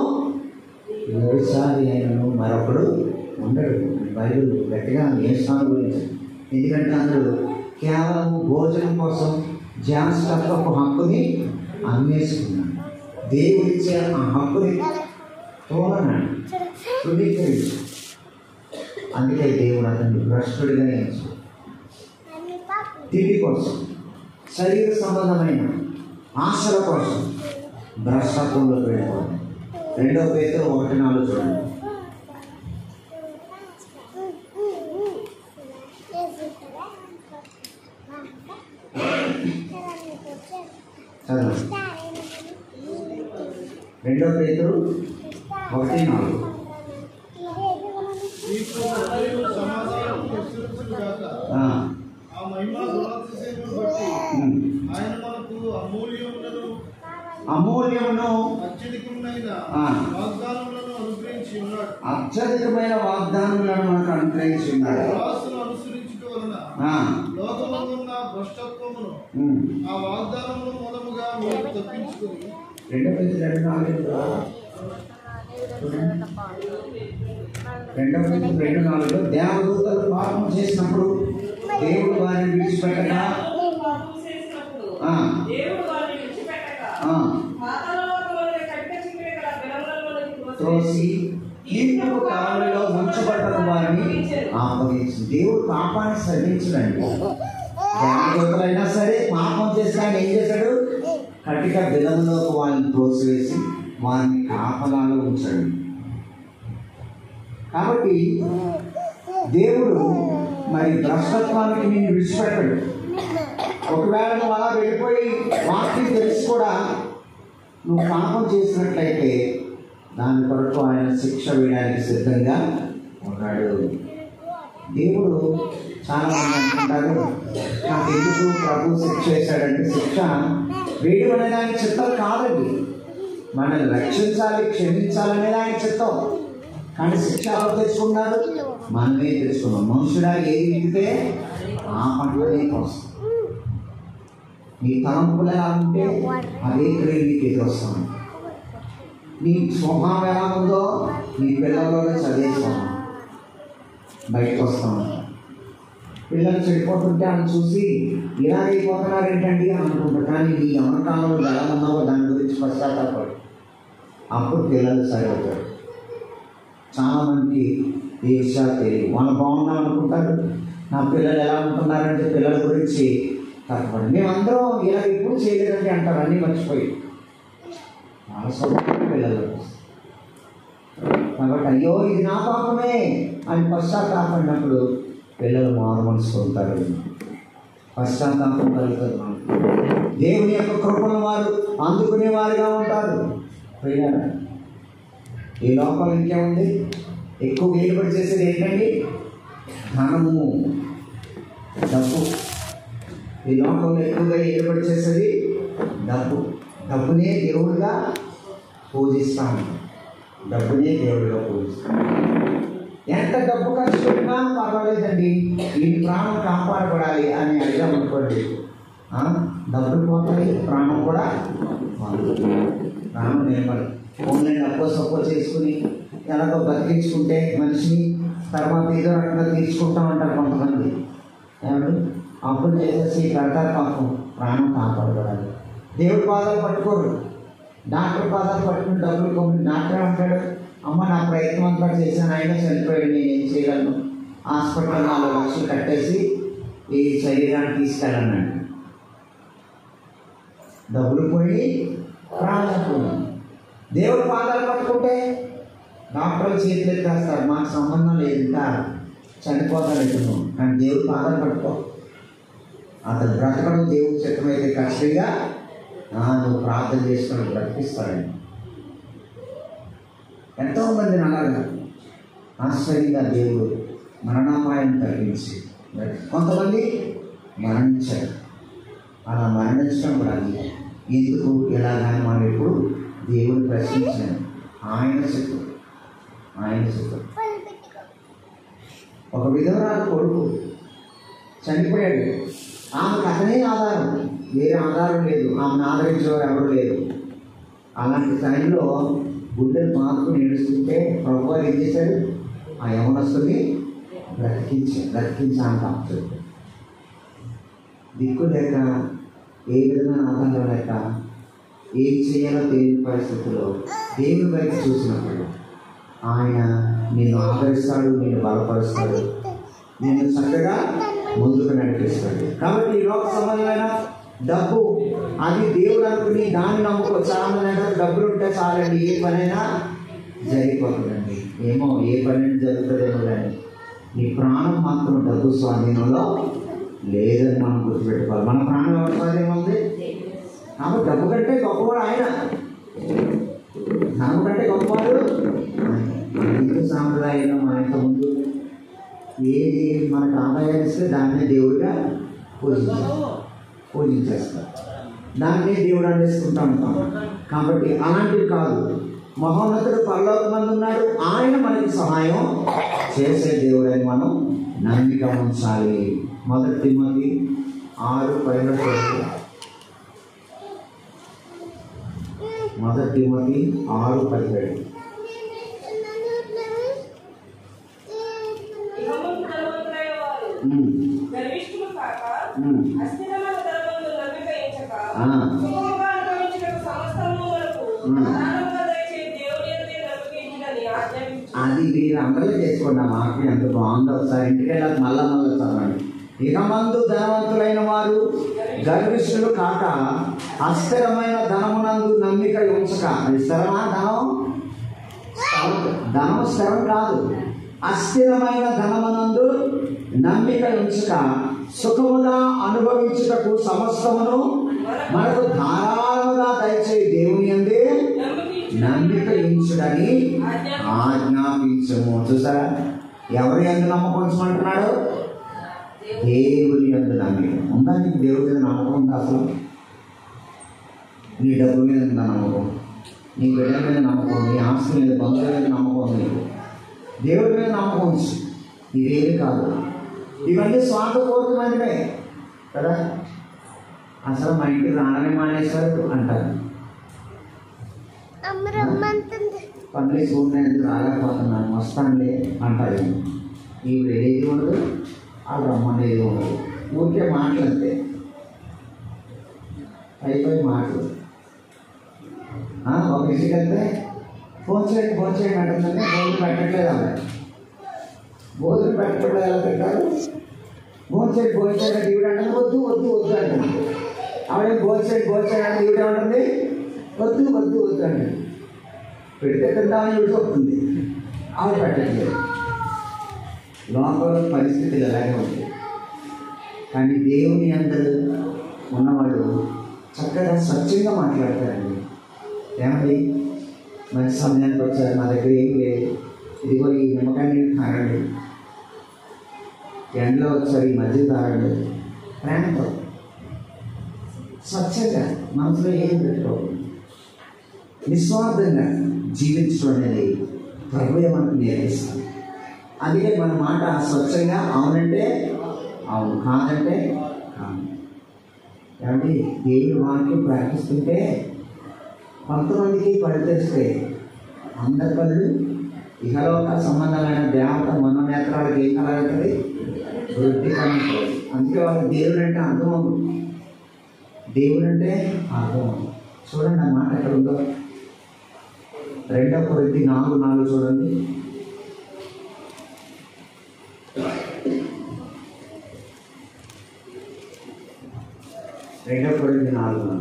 వ్యవసాయి అయినను మరొకడు ఉండడు. బైబిల్ గట్టిగా ఏసావు గురించి. ఎందుకంటే అందరూ కేవలం భోజనం కోసం జాన్స్టత్వపు హక్కుని అన్వేషిస్తున్నారు. దేవుడిచ్చే ఆ హక్కుని తోలనాడు, తృణీకరించు. అందుకే దేవుడు అతన్ని భ్రష్టుడిగా ఎంచు. తిండి కోసం, శరీర సంబంధమైన ఆశల కోసం భ్రష్టత్వంలోకి వెళ్ళిపోవాలి. 2 పేతురు 1:4 చూడండి. చదవండి. 2 పేతురు 1:4. అమూల్యమును అత్యధికమైన వాగ్దానములను మనకు అనుగ్రహించి ఉన్నాడు. దేవదూతలు పాపం చేసినప్పుడు దేవుడు వారిని విడిచిపెట్టక త్రోసి తీర్పు కాలంలో ముంచబడ్డ వారిని ఆపగించింది. దేవుడు పాపాన్ని సహించడండి. దేవదూతలైనా సరే పాపం చేసి ఆయన ఏం చేశాడు? కటిక బిలంలోకి వాళ్ళని త్రోసివేసి వారిని కాపలాలో ఉంచాడు. కాబట్టి దేవుడు మరి భ్రష్టత్వానికి నేను విడిచిపెట్టాడు. ఒకవేళ నువ్వు అలా వెళ్ళిపోయి వాక్యం తెలిసి కూడా నువ్వు పాపం చేసినట్లయితే దాని కొరకు ఆయన శిక్ష వేయడానికి సిద్ధంగా ఉన్నాడు. దేవుడు చాలా మంది అనుకుంటారు, నాకు ఎందుకు ప్రభు శిక్ష వేశాడంటే, శిక్ష వేయడం అనేది ఆయన చిత్తం కాదండి. మనల్ని రక్షించాలి, క్షమించాలనేది ఆయన చిత్తం. కానీ శిక్ష ఎవరు తెచ్చుకున్నారు? మనమే తెచ్చుకున్నాం. మనుషుడా ఏది వింటే ఆ పంటనే కోసం. నీ తలంపులు ఎలా ఉంటే అదే క్రియ నీకు ఎదురొస్తాను. నీ స్వభావం ఎలా ఉందో నీ పిల్లల్లో చదివేస్తాను, బయటకు వస్తాను. పిల్లలు చెడిపోతుంటే అని చూసి ఇలా అయిపోతున్నారు ఏంటండి అని అనుకుంటారు. కానీ నీ అమరకాలంలో ఎలా ఉన్నావో దాని గురించి పశ్చాత్తాపడు. అప్పుడు పిల్లలు సరిపోతారు. చాలామందికి ఈ విషయాలు తెలియదు. వాళ్ళు బాగున్నాం అనుకుంటారు. నా పిల్లలు ఎలా ఉంటున్నారంటే పిల్లల గురించి తప్పదు. మేమందరం ఇలా ఎప్పుడు చేయలేదండి అంటారు. అన్నీ మర్చిపోయి వాళ్ళ సొంత పిల్లలు. కాబట్టి అయ్యో ఇది నా పాపమే అని పశ్చాత్తాపడినప్పుడు పిల్లలు మారు మనసు పొందుతారు. పశ్చాత్తాపం కలుగుతుంది. దేవుని యొక్క కృపను వారు అందుకునే వారిగా ఉంటారు. ఈ లోపల ఇంకేముంది? ఎక్కువ వేలుబడి చేసేది ఏంటండి? ధనము, డబ్బు. ఈ లోకంలో ఎక్కువగా ఏలుబడి చేసేది డబ్బు. డబ్బునే దేవుడిగా పూజిస్తాము. డబ్బునే దేవుడిగా పూజిస్తాము. ఎంత డబ్బు ఖర్చు పెట్టినా పర్వాలేదండి, ఈ ప్రాణం కాపాడబడాలి అని అడిగామనుకోండి, డబ్బులు పోతాయి, ప్రాణం కూడా ప్రాణం నిలబడి ఓన్లైన్ అప్పో చేసుకుని ఎలాగో బతికించుకుంటే మనిషిని తర్వాత ఏదో రకంగా తీర్చుకుంటామంటారు కొంతమంది. ఏమంటే అప్పులు చేసేసి పెడతారు. పాపం ప్రాణం కాపాడబడాలి. దేవుడి పాదాలు పట్టుకోరు, డాక్టర్ పాదాలు పట్టుకుని డబ్బులు కొమ్మి. డాక్టర్ అంటాడు, అమ్మ నా ప్రయత్నం అంతా చేశాను, అయినా చనిపోయాడు, నేనేం చేయగలను? హాస్పిటల్లో 4 లక్షలు కట్టేసి ఈ శరీరాన్ని తీసుకెళ్ళన్నాడు. డబ్బులు పోయి ప్రాణాలు పోయి. దేవుడి పాదాలు పట్టుకుంటే డాక్టర్లు చేతులు ఎత్తేస్తారు, మాకు సంబంధం లేదు, ఇంకా చనిపోతాను. కానీ దేవుడి పాదాలు పట్టుకో. అతను బ్రతకడం దేవుడి చిత్తమైతే ఖచ్చితంగా నువ్వు ప్రార్థన చేసుకుని బ్రతికిస్తాడండి. ఎంతోమందిని అలాగా ఆశ్చర్యంగా దేవుడు మరణాపాయం తగ్గించి కొంతమంది మరణించారు. అలా మరణించడం కూడా ఎందుకు ఎలాగని మనం ఎప్పుడు దేవుడు ప్రశ్నించాను. ఆయన చిత్తం, ఆయన చిత్తం. ఒక విధవరాలు కొడుకు చనిపోయాడు. ఆమెకు అతనే ఆధారం, వేరే ఆధారం లేదు. ఆమెను ఆదరించేవారు ఎవరు లేరు. అలాంటి టైంలో గుడ్డలు మాత్రం ఏడుస్తుంటే ప్రభు ఏం చేశాడు? ఆ యవనస్తుని బ్రతికించాను. దిక్కు లేక, ఏ విధమైన ఆధారం లేక, ఏం చేయాలో తెలియని పరిస్థితుల్లో దేవుని వైపు చూసినప్పుడు ఆయన నిన్ను ఆదరిస్తాడు, నిన్ను బలపరుస్తాడు, నిన్ను చక్కగా ముందుకు నడిపిస్తాడు. కాబట్టి ఈ లోక సంబంధమైన డబ్బు అది దేవుడు అనుకుని దాన్ని నమ్ముకో. చాలా మంది అంటారు డబ్బులు ఉంటే చాలండి ఏ పనైనా జరిగిపోతుందండి. ఏమో ఏ పనైనా జరుగుతుందేమో, కానీ నీ ప్రాణం మాత్రం డబ్బు స్వాధీనంలో లేదని మనం గుర్తుపెట్టుకోవాలి. మన ప్రాణం ఎవరి స్వాధీనం ఉంది? కాబట్టి డబ్బు కంటే గొప్పవాడు ఆయన, ధనము కంటే గొప్పవాడు మన హిందూ సాంప్రదాయంలో. మన ఇంత ముందు ఏది మనకు ఆదాయాన్ని ఇస్తే దాన్నే దేవుడిగా పూజించేస్తాం, దాన్నే దేవుడు అందిస్తుంటా ఉంటాం. కాబట్టి అలాంటివి కాదు. మహోన్నతుడు పరలోకమందు ఉన్నాడు, ఆయన మనకి సహాయం చేసే దేవుడని మనం నమ్మిక ఉంచాలి. 1 తిమోతి 6:17. 1 తిమోతి 6:17. అది మీరు అందరూ చేసుకోండి. ఆ మాట ఎంత బాగుందో, ఒకసారి ఇంటికి వెళ్ళాలి మళ్ళా చదవండి. ఇక మందు ధనవంతులైన వారు గర్విష్ఠులు కాక అస్థిరమైన ధనమునందు నమ్మిక ఉంచక. అది స్థిరమా? ధనం స్థిరం కాదు. అస్థిరమైన ధనమునందు నమ్మిక ఉంచక సుఖముగా అనుభవించుటకు సమస్తమును మనకు ధారాళముగా దయచేయి దేవుని యందే నమ్మిక ఉంచుడని ఆజ్ఞాపించము. చూసారా, ఎవరి యందు నమ్మకం ఉంచమంటున్నాడు? దేవుని యందు నమ్మిక ఉందా? నీకు దేవుడి మీద నమ్మకం ఉందా? అసలు నీ డబ్బు మీద ఉందా నమ్మకం? నీ బిడ్డ మీద నమ్మకం, నీ ఆస్తి మీద, బంధువుల మీద నమ్మకం ఉంది. దేవుడి మీద నమ్మకం ఉంచు. ఇదేమి కాదు, ఇవన్నీ స్వార్థపూరితమైనవే కదా. అసలు మా ఇంటికి రానని మానేశారు అంటారు. పనులు చూడండి, ఎందుకు రాలేకపోతున్నాను, వస్తానులే అంటారు. ఈవిడ ఏది ఉండదు, వాళ్ళు రమ్మనేది ఉండదు. ఊరికే మాటలు అంతే, అయిపోయి మాటలు. ఒక ఇంటికి వెళ్తే ఫోన్ చేయండి అంటుందంటే భోజనం పెట్టట్లేదు. ఆవిడ భోజనం పెట్టట్లేదు. ఎలా పెట్టారు? భోజనం చేయండి ఈవిడ అంటే వద్దు అంటుంది. ఆవిడ భోజనం అంటే ఈవిడ ఏమంటుంది? వద్దు అండి. పెడితే తిందామని ఈవిడ చెప్తుంది, ఆవిడ పెట్టట్లేదు. లోపల పరిస్థితులు ఎలాగే ఉంటాయి. కానీ దేవుని అందరూ ఉన్నవాళ్ళు చక్కగా స్వచ్ఛంగా మాట్లాడతారండి. ఏమండి మంచి సమయానికి వచ్చారు, నా దగ్గర ఏం లేదు, ఇదిగో ఈ నిమ్మకాయ నీళ్ళు తాగండి, ఎండలో వచ్చారు ఈ మధ్య తాగండి. ప్రేమతో స్వచ్ఛంగా మనసులో ఏం పెట్టుకోవాలి. నిస్వార్థంగా జీవించడం అనేది ప్రభువే మనకు నేర్పిస్తాడు. అందుకే మన మాట స్వచ్ఛంగా అవునంటే అవును, కాదంటే కాదు. ఏమంటే దేవుడి వాక్యం ప్రకటిస్తుంటే కొంతమందికి కళ్ళు తెరిస్తే అందరి కళ్ళు ఇహలోక సంబంధమైన దేవత మనోనేత్రాలకు ఏం కలగతుంది? వృద్ధి కలుగుతుంది. అందుకే వాళ్ళకి దేవుడు అంటే అర్థం అవుతుంది. దేవుడు అంటే అర్థం అవుతుంది. చూడండి ఆ మాట ఎక్కడ ఉందో, 2 కొరింథీ 4:4 చూడండి. 2 కొరింథీ 4:4.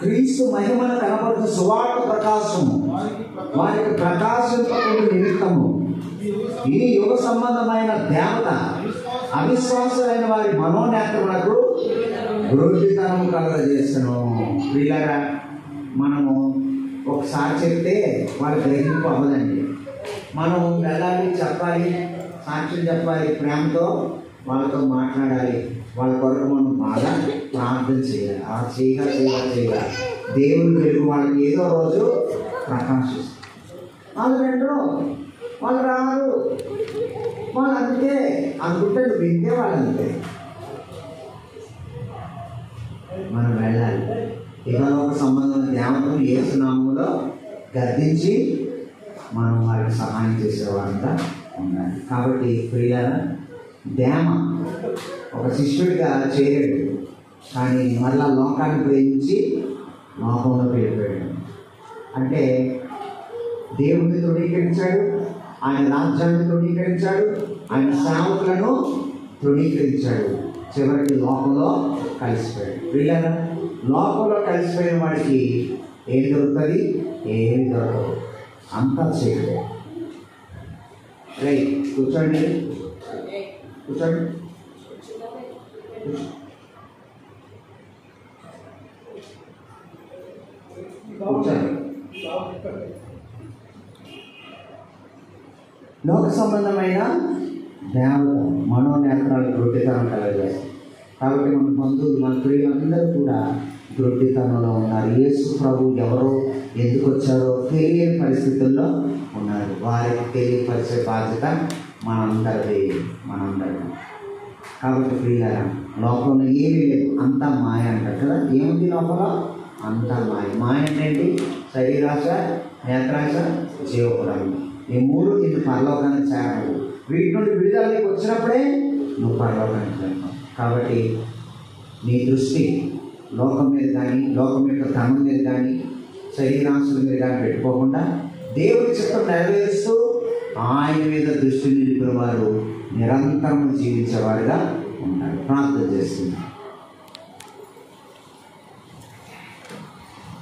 క్రీస్తు మహిమను కనపరుచు సువార్త ప్రకాశము వారికి ప్రకాశింపకుని నిమిత్తము ఈ యుగ సంబంధమైన దేవత అవిశ్వాసులైన వారి మనోనేత్రములకు వృద్ధితనము కలుగజేసెను. వీళ్ళగా మనము ఒకసారి చెప్తే వాళ్ళ గ్రహింపు అవ్వదండి. మనం వెళ్ళాలి, చెప్పాలి, సాక్ష్యం చెప్పాలి, ప్రేమతో వాళ్ళతో మాట్లాడాలి, వాళ్ళ కొరకు మనం బాగా ప్రార్థన చేయాలి. ఆ చేయగా దేవుని వెలుగు వాళ్ళకి ఏదో రోజు ప్రకాశిస్తుంది. వాళ్ళు వినరు, వాళ్ళు రారు, వాళ్ళు అంతే అనుకుంటే వింటే వాళ్ళు అంతే. మనం వెళ్ళాలి. ఇహలోక సంబంధం దేవతను యేసు నామములో గద్దించి మనం వారికి సహాయం చేసేవారంతా ఉండాలి. కాబట్టి ప్రియులారా, దేమ ఒక శిష్యుడిగా చేరాడు, కానీ మళ్ళా లోకాన్ని ప్రేమించి లోకంలో వెళ్ళిపోయాడు. అంటే దేవుని తృణీకరించాడు, ఆయన రాజ్యాన్ని తృణీకరించాడు, ఆయన సేవకులను తృణీకరించాడు. చివరికి లోకంలో కలిసిపోయాడు. వీళ్ళ లోకంలో కలిసిపోయిన వాడికి ఏం దొరుకుతుంది? ఏమి దొరకదు, అంతా చేయలేదు. రైట్, కూర్చోండి కూర్చోండి. లోక సంబంధమైన దేవత మనోనేత్రాలు గ్రొడ్డితనం కలగజేస్తాయి. కాబట్టి మన బంధువులు, మన ప్రియులందరూ కూడా గ్రొడ్డితనంలో ఉన్నారు. యేసు ప్రభు ఎవరో, ఎందుకు వచ్చారో తెలియని పరిస్థితుల్లో ఉన్నారు. వారికి తెలియపరిచే బాధ్యత మనందరిది. కాబట్టి ప్రియులారా, లోకంలో ఏమీ లేదు, అంతా మాయ అంటారు కదా. ఏముంది లోపల? అంతా మాయ. మాయ ఏంటి? శరీరాశ, నేత్రాశ, జీవపురాలు. ఈ మూడు నిన్ను పరలోకానికి చేరవు. వీటి నుండి విడుదల నీకు వచ్చినప్పుడే నువ్వు పరలోకానికి వెళ్తావు. కాబట్టి నీ దృష్టి లోకం మీద కానీ, లోకం యొక్క ధనం మీద కానీ, శరీరాంశుల మీద కానీ పెట్టుకోకుండా దేవుడి చిత్తం నెరవేరుస్తూ ఆయన మీద దృష్టి నిలిపిన వారు నిరంతరం జీవించేవారుగా ఉంటారు. ప్రార్థన చేస్తుంది.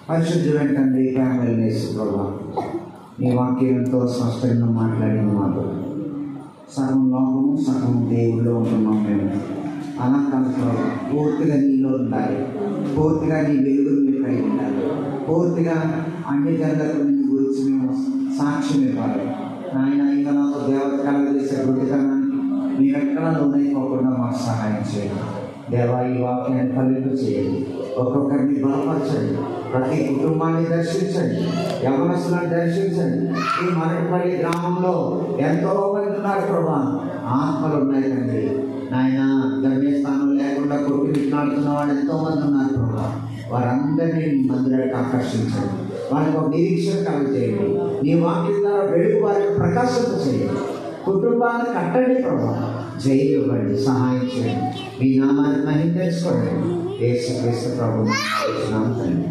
పరిశుద్ధుడైన తండ్రి, ప్రేమగల యేసు ప్రభువా, నీ వాక్యం ఎంతో స్పష్టంగా మాట్లాడిన మాతో సగం లోకము సగం దేవుడిలో ఉంటున్నాం మేము. అలా కాదు, పూర్తిగా నీలో ఉండాలి, పూర్తిగా నీ వెలుగులు మీరు కలిగి ఉండాలి, పూర్తిగా అన్ని జనులకు నీ గురించి మేము సాక్ష్యం ఇవ్వాలి. ఆయన ఇంకా నాకు దేవత కలగజేసే గుడ్డితనానికి మీరెక్కడా లోనైపోకుండా మాకు సహాయం చేయండి. దేవా, ఈ వాక్యాన్ని ఫలింపు చేయండి, ఒక్కొక్కరిని బలపరచండి, ప్రతి కుటుంబాన్ని దర్శించండి, యవనస్తులను దర్శించండి. ఈ మరటిపల్లి గ్రామంలో ఎంతో మంది ఉన్నారు ప్రభా, ఆత్మలు ఉన్నాయి తండ్రి. నాయన, గమ్యస్థానం లేకుండా కొట్టుమిట్లాడుతున్న వాళ్ళు ఎంతో మంది ఉన్నారు ప్రభా. వారందరినీ నీ మందిరానికి ఆకర్షించండి, వాళ్ళకి ఒక నిరీక్షణ కలుగజేయండి. నీ వాక్యం ద్వారా వెలుగు వారికి ప్రకాశింప చేయండి. కుటుంబాన్ని కట్టండి ప్రభా, జయం ఇవ్వండి, సహాయం చేయండి. మీ నామాన్ని మహిమ తెలుసుకోండి. యేసుక్రీస్తు ప్రభువు నామమున.